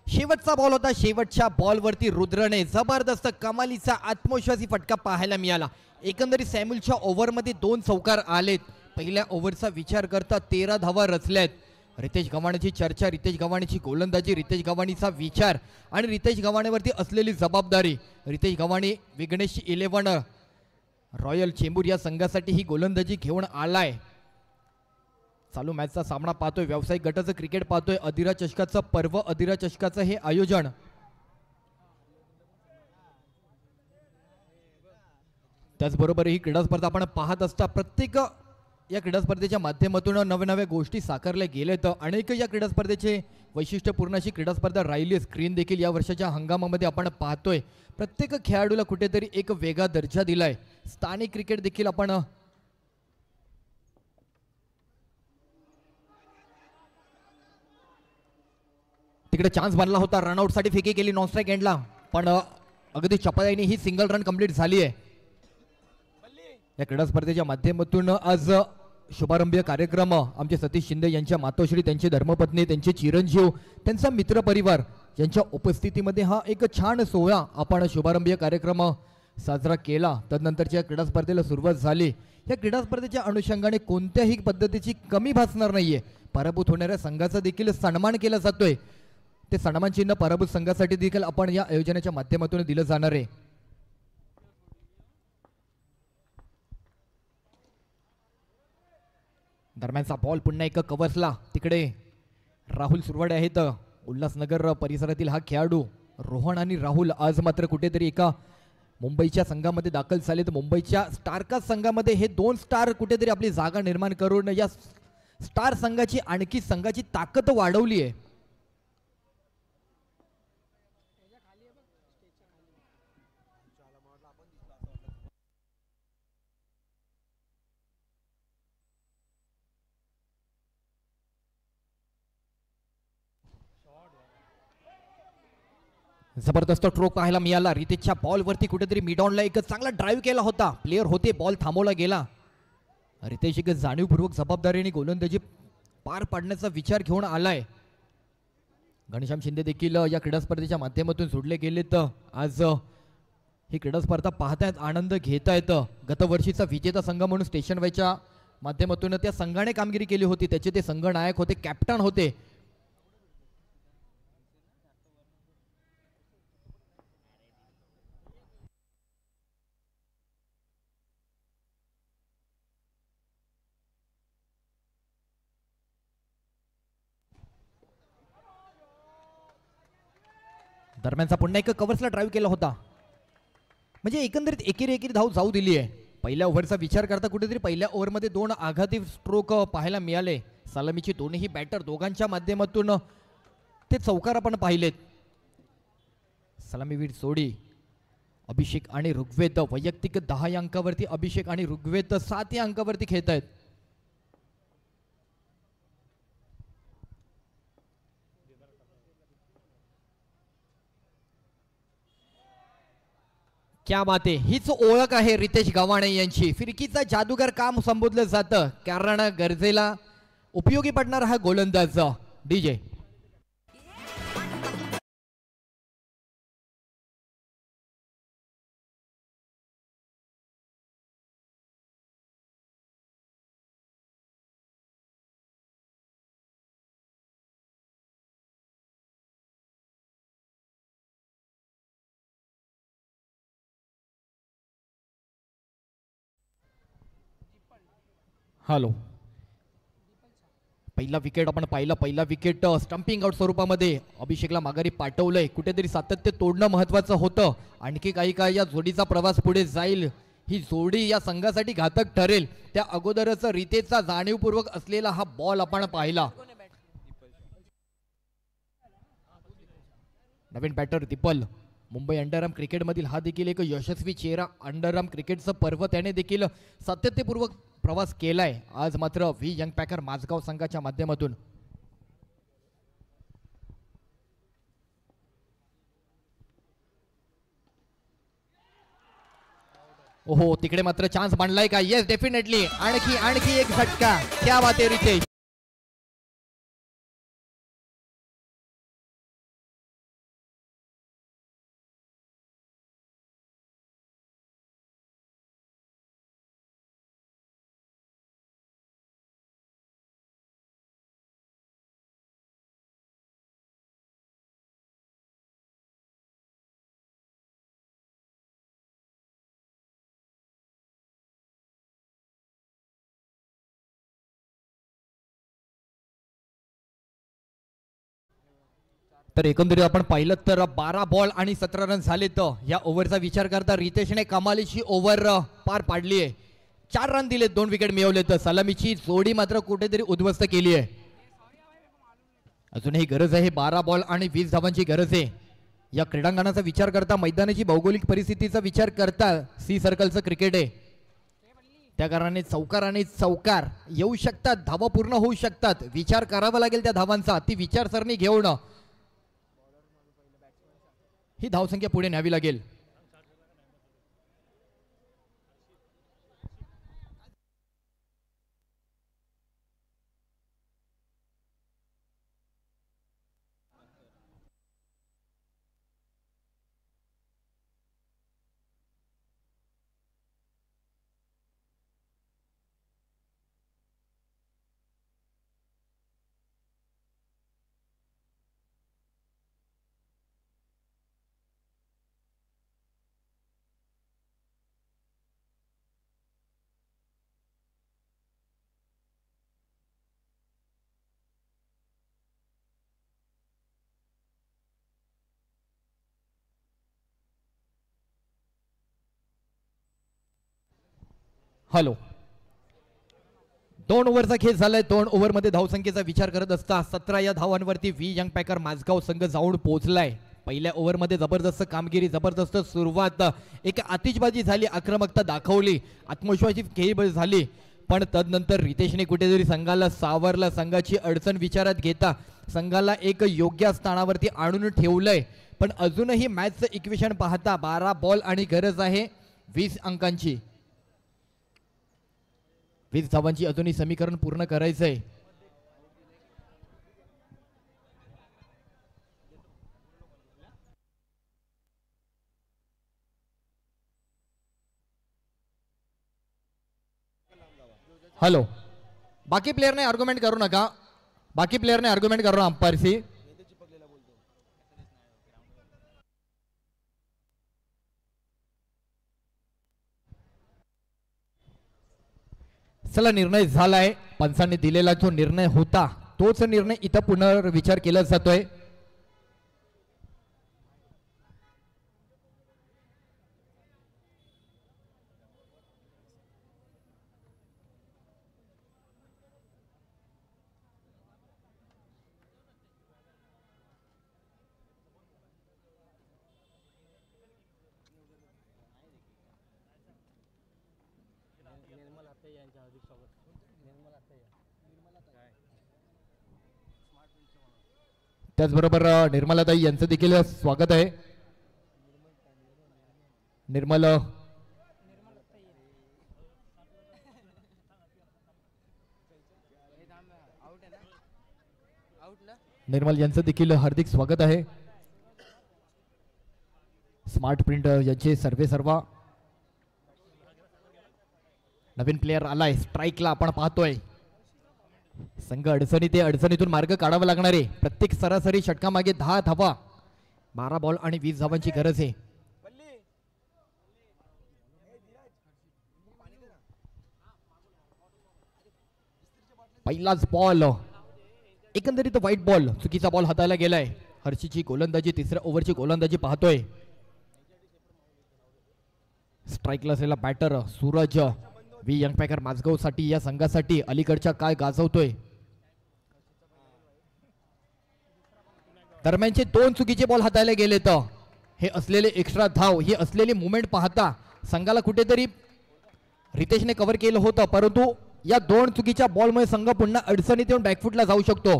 शेवटचा बॉल होता. शेवटच्या बॉलवरती रुद्रने जबरदस्त कमालीचा आत्मविश्वासी फटका पाहायला मिळाला. एकंदरीत सॅम्युलच्या ओव्हरमध्ये 2 चौकार आलेत. पहिल्या ओव्हरचा विचार करता 13 धावा रचल्यात. रितेश गव्हाणेची चर्चा, रितेश गव्हाणेची गोलंदाजी, रितेश गव्हाणेचा विचार आणि रितेश गव्हाणेवरती असलेली जबाबदारी. रितेश गव्हाणे विघ्नेश 11 रॉयल चेंबूर या संघासाठी ही गोलंदाजी घेऊन आलाय. चालू मॅचचा सामना पाहतोय. व्यावसायिक गटाचं क्रिकेट पाहतोय. अधिरा चषकाचं पर्व, अधिरा चषकाचं हे आयोजन. त्याचबरोबर ही क्रीडा स्पर्धा आपण पाहत असता. प्रत्येक या क्रीडा स्पर्धेच्या माध्यमातून नव्या गोष्टी साकारल्या गेल्यात. अनेक या क्रीडा स्पर्धेचे वैशिष्ट्यपूर्ण अशी क्रीडा स्पर्धा राहिली. स्क्रीन देखील या वर्षाच्या हंगामामध्ये आपण पाहतोय. प्रत्येक खेळाडूला कुठेतरी एक वेगळा दर्जा दिलाय. स्थानिक क्रिकेट देखील आपण तिकडे चान्स बनला होता. रनआउट साठी फेकी केली नॉन स्ट्राईक एंडला, पण अगदी चपळाईने ही सिंगल रन कंप्लीट झाली आहे. या क्रीडा स्पर्धेच्या माध्यमातून आज शुभारंभीय कार्यक्रम आमचे सतीश शिंदे यांच्या मातोश्री, त्यांचे धर्मपत्नी, त्यांचे चिरंजीव, त्यांचा मित्रपरिवार यांच्या उपस्थितीमध्ये हा एक छान सोहळा आपण शुभारंभीय कार्यक्रम साजरा केला. तदनंतरच्या क्रीडा स्पर्धेला सुरुवात झाली. या क्रीडा स्पर्धेच्या अनुषंगाने कोणत्याही पद्धतीची कमी भासणार नाहीये. पराभूत होणाऱ्या संघाचा देखील सन्मान केला जातोय. ते सन्मान चिन्ह पराभूत संघासाठी देखील आपण या आयोजनाच्या माध्यमातून दिलं जाणार आहे. दरम्यानचा बॉल पुन्हा एक कव्हर्सला. तिकडे राहुल सुरवाडे आहेत. उल्हासनगर परिसरातील हा खेळाडू रोहन आणि राहुल आज मात्र कुठेतरी एका मुंबईच्या संघामध्ये दाखल झालेत. मुंबईच्या स्टारकास्ट संघामध्ये हे 2 स्टार कुठेतरी आपली जागा निर्माण करून या स्टार संघाची आणखी संघाची ताकद वाढवली आहे. जबरदस्त स्ट्रोक पाहायला मिळाला. रितेशच्या बॉलवरती कुठेतरी मिडॉनला एक चांगला ड्राईव्ह केला होता. प्लेयर होते, बॉल थांबवला गेला. रितेश एक जाणीवपूर्वक जबाबदारीने गोलंदाजी पार पाडण्याचा विचार घेऊन आलाय. घनश्याम शिंदे देखील या क्रीडा स्पर्धेच्या माध्यमातून जोडले गेलेत. आज ही क्रीडा स्पर्धा पाहतायत, आनंद घेतायत. गतवर्षीचा विजेता संघ म्हणून स्टेशन वायच्या माध्यमातून त्या संघाने कामगिरी केली होती. त्याचे ते संघनायक होते, कॅप्टन होते. दरम्यानचा पुन्हा एक कव्हर्सला ड्राईव्ह केला होता. म्हणजे एकंदरीत एकेरी धाव जाऊ दिली आहे. पहिल्या ओव्हरचा विचार करता कुठेतरी पहिल्या ओव्हरमध्ये 2 आघाती स्ट्रोक पाहायला मिळाले. सलामीची दोन्ही बॅटर दोघांच्या माध्यमातून ते चौकार आपण पाहिलेत. सलामीवीर जोडी अभिषेक आणि ऋग्वेद वैयक्तिक 10 या अंकावरती, अभिषेक आणि ऋग्वेद 7 या अंकावरती खेळत आहेत. क्या बात आहे. हीच ओळख आहे रितेश गव्हाणे यांची. फिरकीचा जादूगार काम संबोधलं जातं, कारण गरजेला उपयोगी पडणार हा गोलंदाज डीजे. हॅलो. पहिला विकेट आपण पाहिलं. पहिला विकेट स्टंपिंग आउट स्वरूपामध्ये अभिषेकला माघारी पाठवलंय. कुठेतरी सातत्य तोडणं महत्वाचं होतं. आणखी काही काळ या जोडीचा प्रवास पुढे जाईल. ही जोडी या संघासाठी घातक ठरेल त्या अगोदरच रीतेचा जाणीवपूर्वक असलेला हा बॉल आपण पाहिला. नवीन बॅटर दीपल. मुंबई अंडरआर्म क्रिकेटमधील हा देखील एक यशस्वी चेहरा. अंडरआर्म क्रिकेटचं पर्व त्याने देखील सातत्यपूर्वक प्रवास केलाय. आज मात्र व्ही यंग पॅकर माझगाव संघाच्या माध्यमातून. ओहो, तिकडे मात्र चान्स मांडलाय का? Yes, definitely. आणखी एक झटका. क्या बात आहे रितेश. तर एकंदरीत आपण पाहिलं तर 12 बॉल आणि 17 रन झाले. तर या ओव्हरचा विचार करता रितेशने कमालीची ओव्हर पार पाडली आहे. 4 रन दिले, 2 विकेट मिळवले. तर सलामीची जोडी मात्र कुठेतरी उद्ध्वस्त केली आहे. अजूनही गरज आहे 12 बॉल आणि 20 धावांची गरज आहे. या क्रीडांगणाचा विचार करता, मैदानाची भौगोलिक परिस्थितीचा विचार करता सी सर्कलचं क्रिकेट आहे. त्या कारणाने चौकार आणि चौकार येऊ शकतात, धावा पूर्ण होऊ शकतात. विचार करावा लागेल त्या धावांचा. ती विचारसरणी घेऊन ही धावसंख्या पुढे न्यावी लागेल. हॅलो, 2 ओव्हरचा खेळ झालाय. 2 ओव्हरमध्ये धावसंख्येचा विचार करत असता 17 या धावांवरती व्ही यंग पॅकर माझगाव संघ जाऊन पोहोचलाय. पहिल्या ओव्हरमध्ये जबरदस्त कामगिरी, जबरदस्त सुरुवात, एक आतिषबाजी झाली, आक्रमकता दाखवली, आत्मविश्वासी खेळ झाली. पण तदनंतर रितेशने कुठेतरी संघाला सावरला. संघाची अडचण विचारात घेता संघाला एक योग्य स्थानावरती आणून ठेवलंय. पण अजूनही मॅचचं इक्वेशन पाहता 12 बॉल आणि गरज आहे 20 अंकांची. 20 धावांची अजूनही समीकरण पूर्ण करायचंय. हॅलो, बाकी प्लेयरने आर्ग्युमेंट करू नका. बाकी प्लेयरने आर्ग्युमेंट करू अंपायरशी. चला, निर्णय झालाय. पंचांनी दिलेला जो निर्णय होता तोच निर्णय इथं पुनर्विचार केला जातोय. त्याचबरोबर निर्मलाताई यांचं देखील स्वागत आहे. निर्मल यांचं देखील हार्दिक स्वागत आहे. स्मार्ट प्रिंट यांचे सर्वा नवीन प्लेयर आलाय. स्ट्राईकला आपण पाहतोय. संघ अडचणीतून मार्ग काढावा लागणार आहे. प्रत्येक सरासरी षटकामागे 10 धावा. 12 बॉल आणि 20 धावांची गरज आहे. पहिलाच बॉल एकंदरीत वाईट बॉल, चुकीचा बॉल हाताळला गेलाय. हर्षीची गोलंदाजी, तिसऱ्या ओव्हरची गोलंदाजी पाहतोय. स्ट्राईकला असलेला batter Suraj V Young Packer Mazgaon साठी या संघासाठी अलीकडच्या काय गाजवतोय. दरम्यानचे 2 चुकीचे बॉल हाताळले गेले. तर हे असलेले एक्स्ट्रा धाव, ही असलेली मुवमेंट पाहता संघाला कुठेतरी रितेशने कव्हर केलं होतं, परंतु या 2 चुकीच्या बॉलमुळे संघ पुन्हा अडचणीत येऊन बॅकफुटला जाऊ शकतो.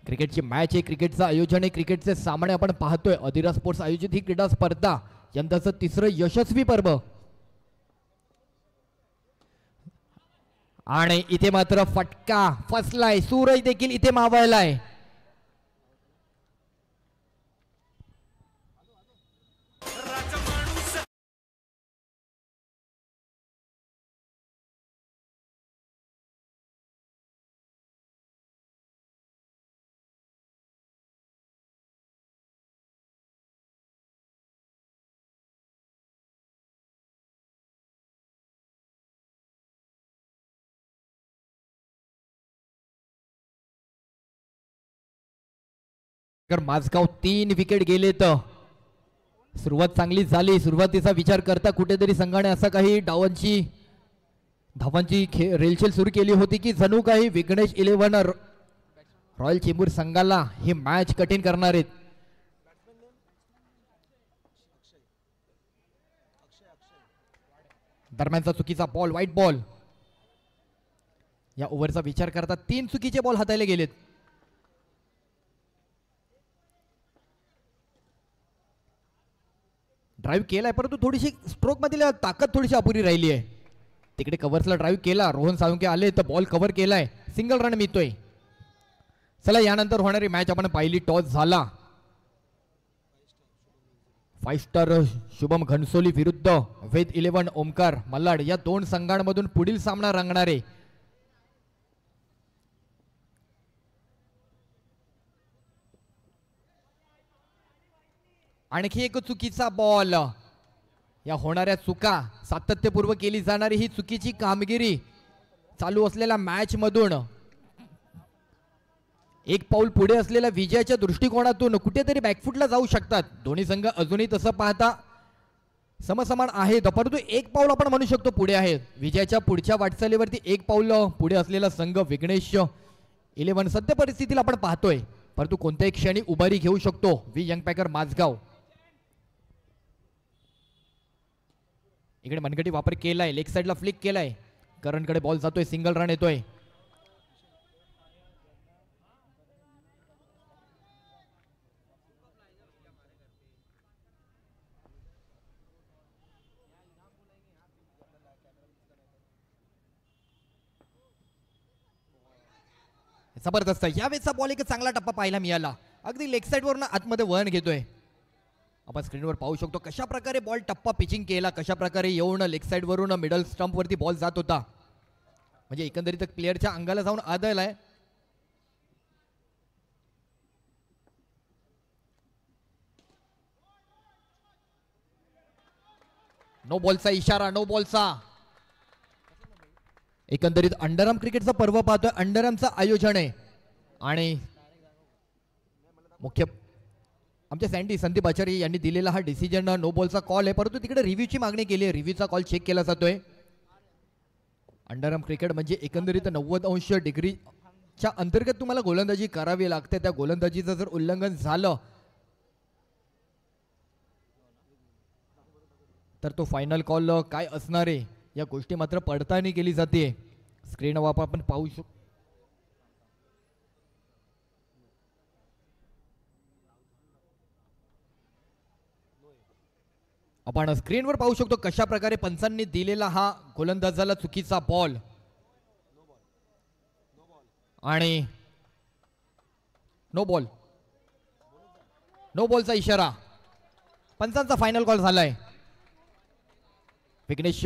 क्रिकेटची मॅच आहे, क्रिकेटचं आयोजन आहे, क्रिकेटचे सामने आपण पाहतोय. अधिरा स्पोर्ट्स आयोजित ही क्रीडा स्पर्धा यंदाचं 3रं यशस्वी पर्व. आणि इथे मात्र फटका फसलाय. सूरज देखील इथे मावळलाय. माझगाव 3 विकेट गेले. तर सुरुवात चांगली झाली. सुरुवातीचा विचार करता कुठेतरी संघाने असं काही धावांची रेलचेल सुरू केली होती की जणू काही विघ्नेश 11 रॉयल चेंबूर संघाला ही मॅच कठीण करणार आहेत. दरम्यानचा चुकीचा बॉल, व्हाईट बॉल. या ओव्हरचा विचार करता 3 चुकीचे बॉल हाताळले गेलेत. ड्राईव्ह केलाय परंतु थोडीशी स्ट्रोक मधील ताकद थोडीशी अपुरी राहिली आहे. तिकडे कव्हर्सला ड्राईव्ह केला, रोहन साळुंके आले तर बॉल कव्हर केलाय, सिंगल रन मिळतोय. चला यानंतर होणारी मॅच आपण पाहिली. टॉस झाला. 5 स्टार शुभम घनसोली विरुद्ध वेद 11 ओमकार मल्हाड या 2 संघांमधून पुढील सामना रंगणारे. आणखी एक चुकीचा बॉल. या होणाऱ्या चुका सातत्यपूर्व केली जाणारी ही चुकीची कामगिरी चालू असलेल्या मॅच मधून एक पाऊल पुढे असलेल्या विजयाच्या दृष्टिकोनातून कुठेतरी बॅकफुटला जाऊ शकतात. दोन्ही संघ अजूनही तसं पाहता समसमान आहेत, परंतु एक पाऊल आपण म्हणू शकतो पुढे आहे. विजयाच्या पुढच्या वाटचालीवरती एक पाऊल पुढे असलेला संघ विघ्नेश 11 सध्या परिस्थितीला आपण पाहतोय, परंतु कोणत्याही क्षणी उभारी घेऊ शकतो व्ही यंग पॅकर माझगाव. इकडे मनगटी वापर केलाय, लेग साइडला फ्लिक केलाय, करणकडे बॉल जातोय, सिंगल रन येतोय. जबरदस्त यावेळेचा बॉल एक चांगला टप्पा पाहायला मिळाला. अगदी लेग साइड वरून आतमध्ये वळण घेतोय. आपण स्क्रीनवर पाहू शकतो कशा प्रकारे बॉल टप्पा पिचिंग केला, कशा प्रकारे येऊन लेग साइड वरून मिडल स्टंप वरती बॉल जात होता. म्हणजे एकंदरीत प्लेयरच्या अंगाला जाऊन आदळलाय. नो बॉलचा इशारा, नो बॉलचा. एकंदरीत अंडरआर्म क्रिकेटचा पर्व पाहतोय, अंडरआर्मचं आयोजन आहे आणि मुख्य आमच्या सँडी संदीप आचार्य यांनी दिलेला हा डिसिजन नो बॉलचा कॉल आहे, परंतु तिकडे रिव्ह्यूची मागणी केली आहे. रिव्ह्यूचा कॉल चेक केला जातोय. अंडरआर्म क्रिकेट म्हणजे एकंदरीत 90 डिग्रीच्या अंतर्गत तुम्हाला गोलंदाजी करावी लागते. त्या गोलंदाजीचं जर उल्लंघन झालं तर तो फायनल कॉल काय असणार आहे या गोष्टी मात्र पडताळणी केली जाते. स्क्रीन वापर आपण पाहू शकतो. आपण स्क्रीनवर पाहू शकतो कशा प्रकारे पंचांनी दिलेला हा गोलंदाजाला चुकीचा बॉल आणि नो बॉल, नो बॉलचा इशारा. पंचांचा फायनल कॉल झालाय. विघ्नेश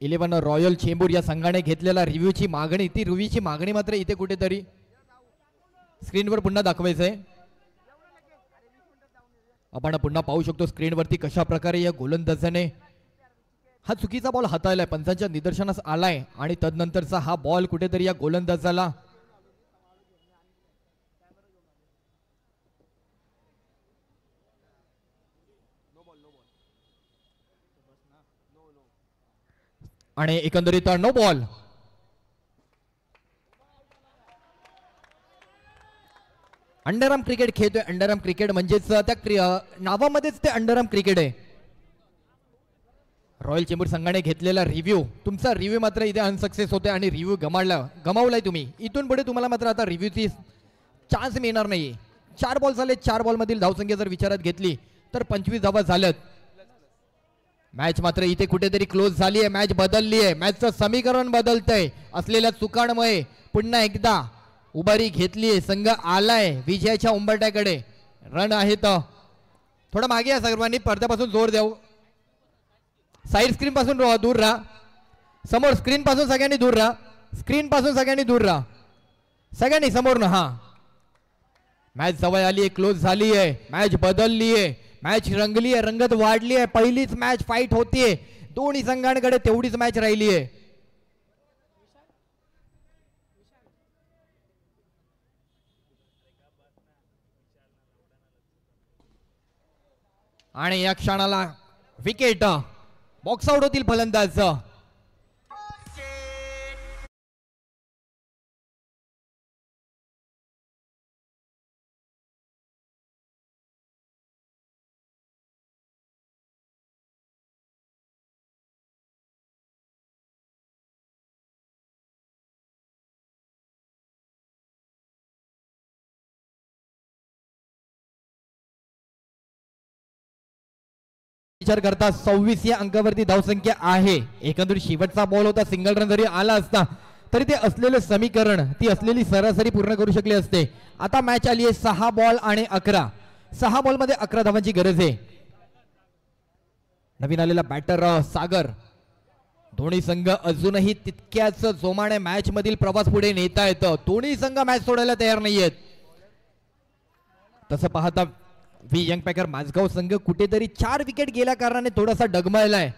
11 रॉयल चेंबूर या संघाने घेतलेला रिव्ह्यूची मागणी, ती रिव्ह्यूची मागणी मात्र इथे कुठेतरी स्क्रीनवर पुन्हा दाखवायचंय. आपण पुन्हा पाहू शकतो स्क्रीनवरती कशा प्रकारे या गोलंदाजाने हा चुकीचा बॉल हाताळलाय, पंचांच्या निदर्शनास आलाय आणि तदनंतरचा हा बॉल कुठेतरी या गोलंदाजाला आणि एकंदरीत नो बॉल. अंडरआर्म क्रिकेट खेळतोय. अंडरआर्म क्रिकेट म्हणजेच त्या नावामध्येच ते अंडरआर्म क्रिकेट आहे. रॉयल चेंबूर संघाने घेतलेला रिव्ह्यू, तुमचा रिव्ह्यू मात्र इथे अनसक्सेस होते आणि रिव्ह्यू गमावलाय तुम्ही. इथून पुढे तुम्हाला मात्र आता रिव्ह्यूची चान्स मिळणार नाही. 4 बॉल झाले. 4 बॉल मधील धावसंख्या जर विचारात घेतली तर 25 धावा झाल्यात. मॅच मात्र इथे कुठेतरी क्लोज झाली आहे. मॅच बदलली आहे. मॅचचं समीकरण बदलतंय. असलेल्या चुकांमुळे पुन्हा एकदा उभारी घेतली आहे. संघ आलाय विजयाच्या उंबरठ्याकडे. रन आहेत. थोडं मागे या सर्वांनी, पडद्यापासून जोर द्याव. साईड स्क्रीन पासून दूर राहा. समोर स्क्रीन पासून सगळ्यांनी दूर राहा. स्क्रीन पासून सगळ्यांनी दूर राहा. सगळ्यांनी समोर ना. हा, मॅच जवळ आली आहे. क्लोज झाली आहे. मॅच बदलली आहे. मॅच रंगली आहे. रंगत वाढली आहे. पहिलीच मॅच फाईट होतीये. दोन्ही संघांकडे तेवढीच मॅच राहिली आहे. आणि या क्षणाला विकेट. बॉक्स आउट होतील फलंदाज. विचार करता 26 या अंकावरती धावसंख्या आहे. एकंदरीत शेवटचा बॉल होता. सिंगल रन जरी आला असता तरी ते असलेले समीकरण, ती असलेली सरासरी पूर्ण करू शकले असते. आता मॅच आली आहे 6 बॉल आणि 11. 6 बॉल मध्ये 11 धावांची गरज आहे. नवीन आलेला बॅटर सागर. दोन्ही संघ अजूनही तितक्याच जोमाने मॅच मधील प्रवास पुढे नेता येतं. दोन्ही संघ मॅच सोडायला तयार नाहीयेत. तसं पाहता यंग पॅकर माझगाव संघ कुठेतरी 4 विकेट गेल्या कारणाने थोडासा डगमळलाय.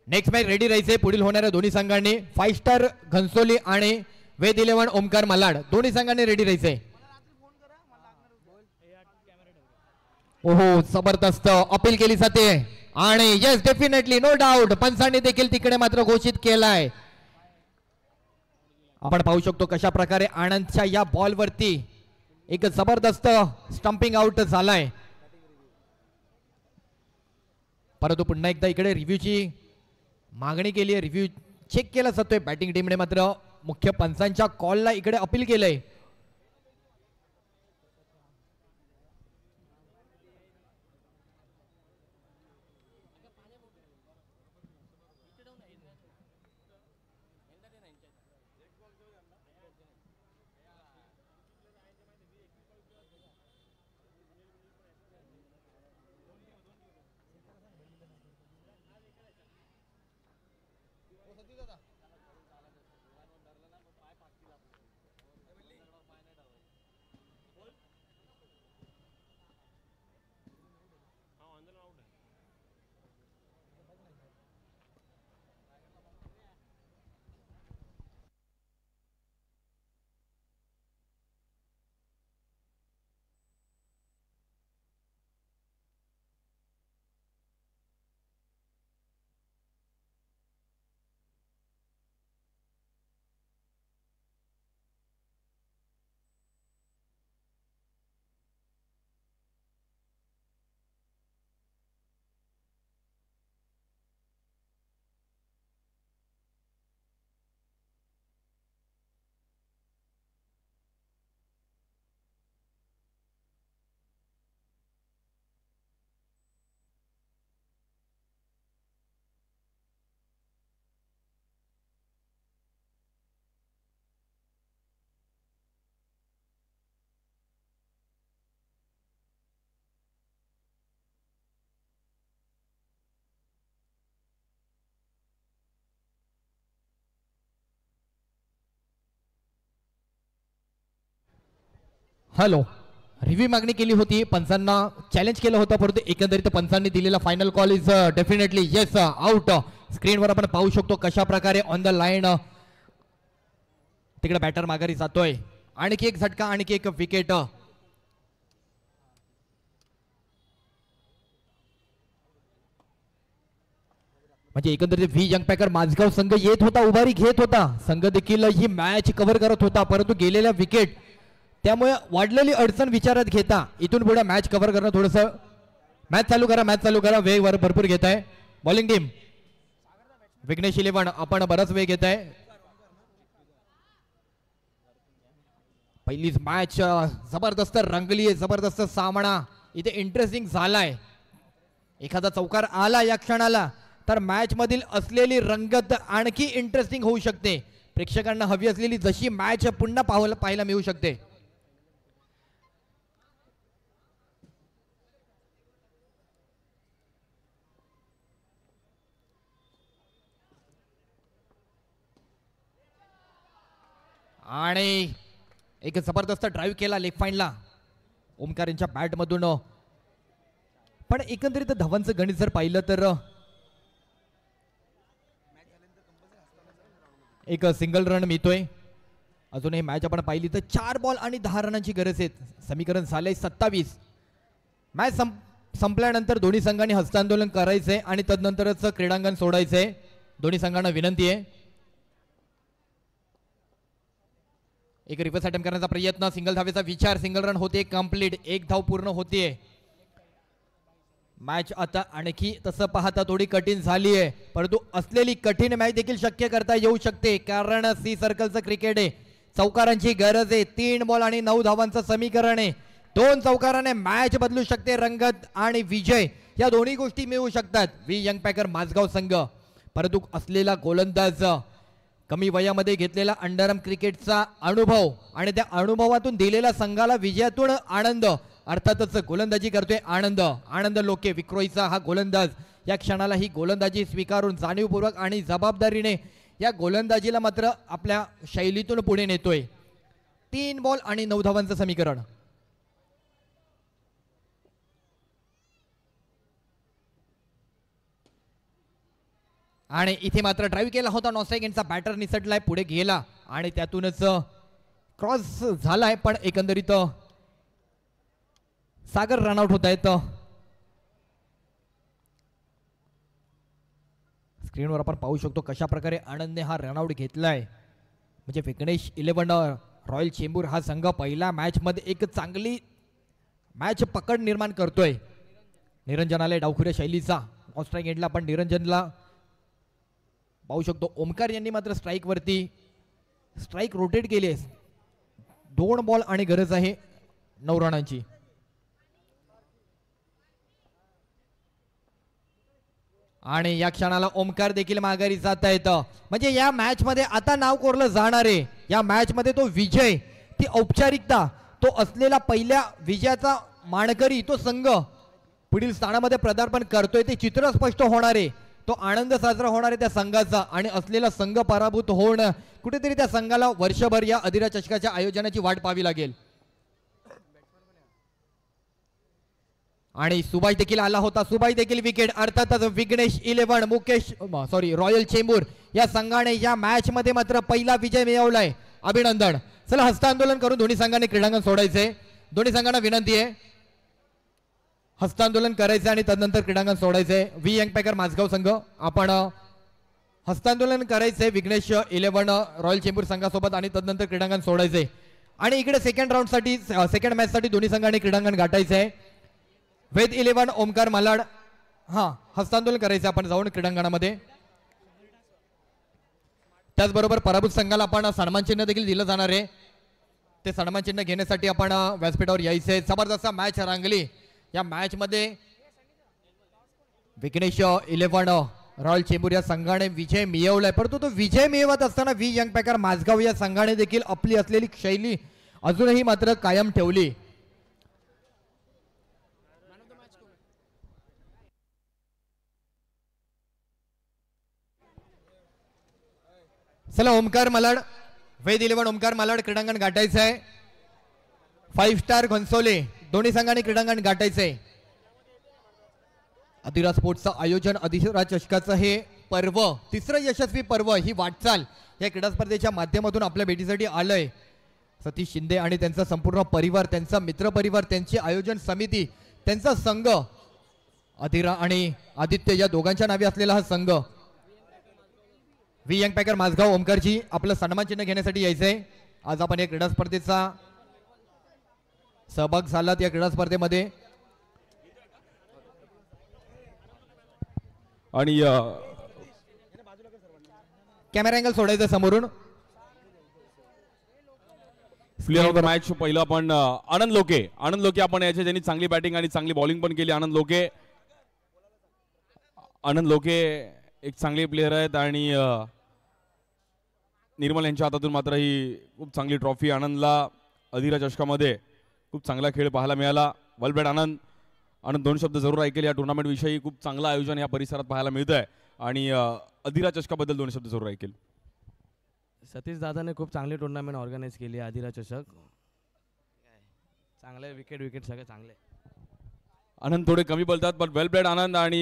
नेक्स्ट मॅच रेडी राहायचे पुढील होणाऱ्या दोन्ही संघांनी. 5 स्टार घनसोली आणि वेद 11 ओमकार मलाड दोन्ही संघांनी रेडी राहायचे. ओहो, जबरदस्त अपील केली जाते आणि येस डेफिनेटली नो डाऊट पंचांनी देखील तिकडे मात्र घोषित केलाय. आपण पाहू शकतो कशा प्रकारे आनंदच्या या बॉलवरती एक जबरदस्त स्टंपिंग आउट झालाय. परंतु पुन्हा एकदा इकडे रिव्ह्यूची मागणी केली आहे. रिव्ह्यू चेक केला जातोय. बॅटिंग टीमने मात्र मुख्य पंचांच्या कॉलला इकडे अपील केलंय. हॅलो, रिव्ह्यू मागणी केली होती. पंचांना चॅलेंज केलं होतं परंतु एकंदरीत पंचांनी दिलेला final call is definitely yes out. स्क्रीनवर आपण पाहू शकतो कशा प्रकारे ऑन द लाईन तिकडे बॅटर माघारी जातोय. आणखी एक झटका, आणखी एक विकेट. म्हणजे एकंदरीत व्ही यंग पॅकर माझगाव संघ येत होता, उभारी घेत होता, संघ देखील ही मॅच कव्हर करत होता, परंतु गेलेल्या विकेट त्यामुळे वाढलेली अडचण विचारात घेता इथून पुढे मॅच कव्हर करणं थोडंसं. मॅच चालू करा वेग भरपूर घेत आहे बॉलिंग टीम. विघ्नेश 11 आपण बराच वेग घेत आहे. पहिलीच मॅच जबरदस्त रंगली आहे, जबरदस्त सामना इथे इंटरेस्टिंग झालाय. एखादा चौकार आला या क्षणाला तर मॅच मधील असलेली रंगत आणखी इंटरेस्टिंग होऊ शकते. प्रेक्षकांना हवी असलेली जशी मॅच पुन्हा पाहायला मिळू शकते. आणि एक जबरदस्त ड्राईव्ह केला लेग फाईनला ओमकार यांच्या बॅट मधून. पण एकंदरीत धवनचं गणित जर पाहिलं तर एक सिंगल रन मिळतोय. अजूनही मॅच आपण पाहिली तर 4 बॉल आणि 10 रनांची गरज आहे. समीकरण झालंय 27. मॅच संपल्यानंतर दोन्ही संघांनी हस्तांदोलन करायचंय आणि तदनंतरच क्रीडांगण सोडायचंय. दोन्ही संघांना विनंती आहे. एक रिव्हर्स अटेम्प्ट करण्याचा प्रयत्न, सिंगल धावेचा विचार, सिंगल रन होते कंप्लीट, एक धाव पूर्ण होतीये. मॅच आता आणखी तसं पाहता थोडी कठीण झाली आहे, परंतु असलेली कठीण मॅच देखील शक्य करता येऊ शकते कारण सी सर्कलचं क्रिकेट आहे. चौकारांची गरज आहे. 3 बॉल आणि 9 धावांचं समीकरण आहे. 2 चौकाराने मॅच बदलू शकते. रंगत आणि विजय या दोन्ही गोष्टी मिळू शकतात व्ही यंग पॅकर माझगाव संघ. परंतु असलेला गोलंदाज, कमी वयामध्ये घेतलेला अंडरआर्म क्रिकेटचा अनुभव आणि त्या अनुभवातून दिलेला संघाला विजयातून आनंद, अर्थातच गोलंदाजी करतोय आनंद लोके विक्रोईचा हा गोलंदाज या क्षणाला ही गोलंदाजी स्वीकारून जाणीवपूर्वक आणि जबाबदारीने या गोलंदाजीला मात्र आपल्या शैलीतून पुढे नेतोय. 3 बॉल आणि 9 धावांचं समीकरण. आणि इथे मात्र ड्राईव्ह केला होता नॉस्ट्राईक यांचा बॅटर निसटलाय, पुढे गेला आणि त्यातूनच क्रॉस झालाय. पण एकंदरीत सागर रनआउट होत आहेत. स्क्रीनवर आपण पाहू शकतो कशा प्रकारे आनंदने हा रनआउट घेतलाय. म्हणजे विघ्नेश 11 रॉयल चेंबूर हा संघ पहिल्या मॅच मध्ये एक चांगली मॅच पकड निर्माण करतोय. निरंजन आलाय डावखुऱ्या शैलीचा ऑस्ट्राईक एंडला, पण निरंजनला पाहू शकतो. ओमकार यांनी मात्र स्ट्राईक वरती स्ट्राईक रोटेट केली. 2 बॉल आणि गरज आहे 9 रनांची. आणि या क्षणाला ओमकार देखील माघारी जाता येतं. म्हणजे या मॅच मध्ये आता नाव कोरलं जाणार आहे. या मॅच मध्ये तो विजय, ती औपचारिकता, तो असलेला पहिल्या विजयाचा मानकरी तो संघ पुढील स्थानामध्ये पदार्पण करतोय ते चित्र स्पष्ट होणार आहे. तो आनंद साजरा होणार आहे त्या संघाचा आणि असलेला संघ पराभूत होणं कुठेतरी त्या संघाला वर्षभर या अधिरा चषकाच्या आयोजनाची वाट पाहावी लागेल. आणि सुभाष देखील आला होता, सुभाष देखील विकेट. अर्थातच विघ्नेश 11 रॉयल चेंबूर या संघाने या मॅच मध्ये मात्र पहिला विजय मिळवलाय. अभिनंदन. चला हस्तांदोलन करून दोन्ही संघांनी क्रीडांगण सोडायचे. दोन्ही संघांना विनंती आहे हस्तांदोलन करायचे आणि तदनंतर क्रीडांगण सोडायचे. व्ही यंग पॅकर माझगाव संघ आपण हस्तांदोलन करायचे विघ्नेश 11 रॉयल चेंबूर संघासोबत आणि तदनंतर क्रीडांगण सोडायचे. आणि इकडे सेकंड मॅच साठी दोन्ही संघांनी क्रीडांगण गाठायचे आहे. वेद 11 ओमकार मालाड हस्तांदोलन करायचे आपण जाऊन क्रीडांगणामध्ये. त्याचबरोबर पराभूत संघाला आपण सन्मान चिन्ह देखील दिलं जाणार आहे. ते सन्मान चिन्ह घेण्यासाठी आपण व्यासपीठावर यायचे. जबरदस्त मॅच रंगली. या मॅच मध्ये विघ्नेश 11 रॉयल चेंबूर या संघाने विजय मिळवलाय. परंतु तो विजय मिळवत असताना व्ही यंग पॅकर माझगाव या संघाने देखील आपली असलेली शैली अजूनही मात्र कायम ठेवली. चला ओमकार मालाड, वेद 11 ओमकार मालाड क्रीडांगण गाठायचं आहे. 5 स्टार घनसोले दोन्ही संघांनी क्रीडांगण गाठायचंय. अधिरा स्पोर्ट्सचं आयोजन, अधिरा चषकाचं हे पर्व, तिसरं यशस्वी पर्व, ही वाटचाल या क्रीडा स्पर्धेच्या माध्यमातून आपल्या भेटीसाठी आलंय. सतीश शिंदे आणि त्यांचा संपूर्ण परिवार, त्यांचा मित्र परिवार, त्यांची आयोजन समिती, त्यांचा संघ, अधिरा आणि आदित्य या दोघांच्या नावे असलेला हा संघ V Young Packer Mazgaon Omkarji आपलं सन्मान चिन्ह घेण्यासाठी यायचंय. आज आपण या क्रीडा स्पर्धेचा सहभाग झालात या क्रीडा स्पर्धेमध्ये. आणि कॅमेरा अँगल सोडायचं समोरून. प्लेअर ऑफ द मॅच पहिलं आपण आनंद लोके. आनंद लोके आपण याच्या ज्यांनी चांगली बॅटिंग आणि चांगली बॉलिंग पण केली. आनंद लोके. आनंद लोके एक चांगले प्लेअर आहेत आणि निर्मल यांच्या हातातून मात्र ही खूप चांगली ट्रॉफी आनंदला अधिरा चषकामध्ये खूप चांगला खेळ पाहायला मिळाला. वेल प्लेड आनंद. आनंद दोन शब्द जरूर ऐकेल या टुर्नामेंट विषयी. खूप चांगलं आयोजन या परिसरात पाहायला मिळत आहे आणि अधिरा चषकाबद्दल दोन शब्द जरूर ऐकेल. सतीश दादाने खूप चांगली टुर्नामेंट ऑर्गनाईज केली. अधिरा चषक चांगले विकेट सगळे चांगले. आनंद थोडे कमी बोलतात पण वेल प्लेड आनंद. आणि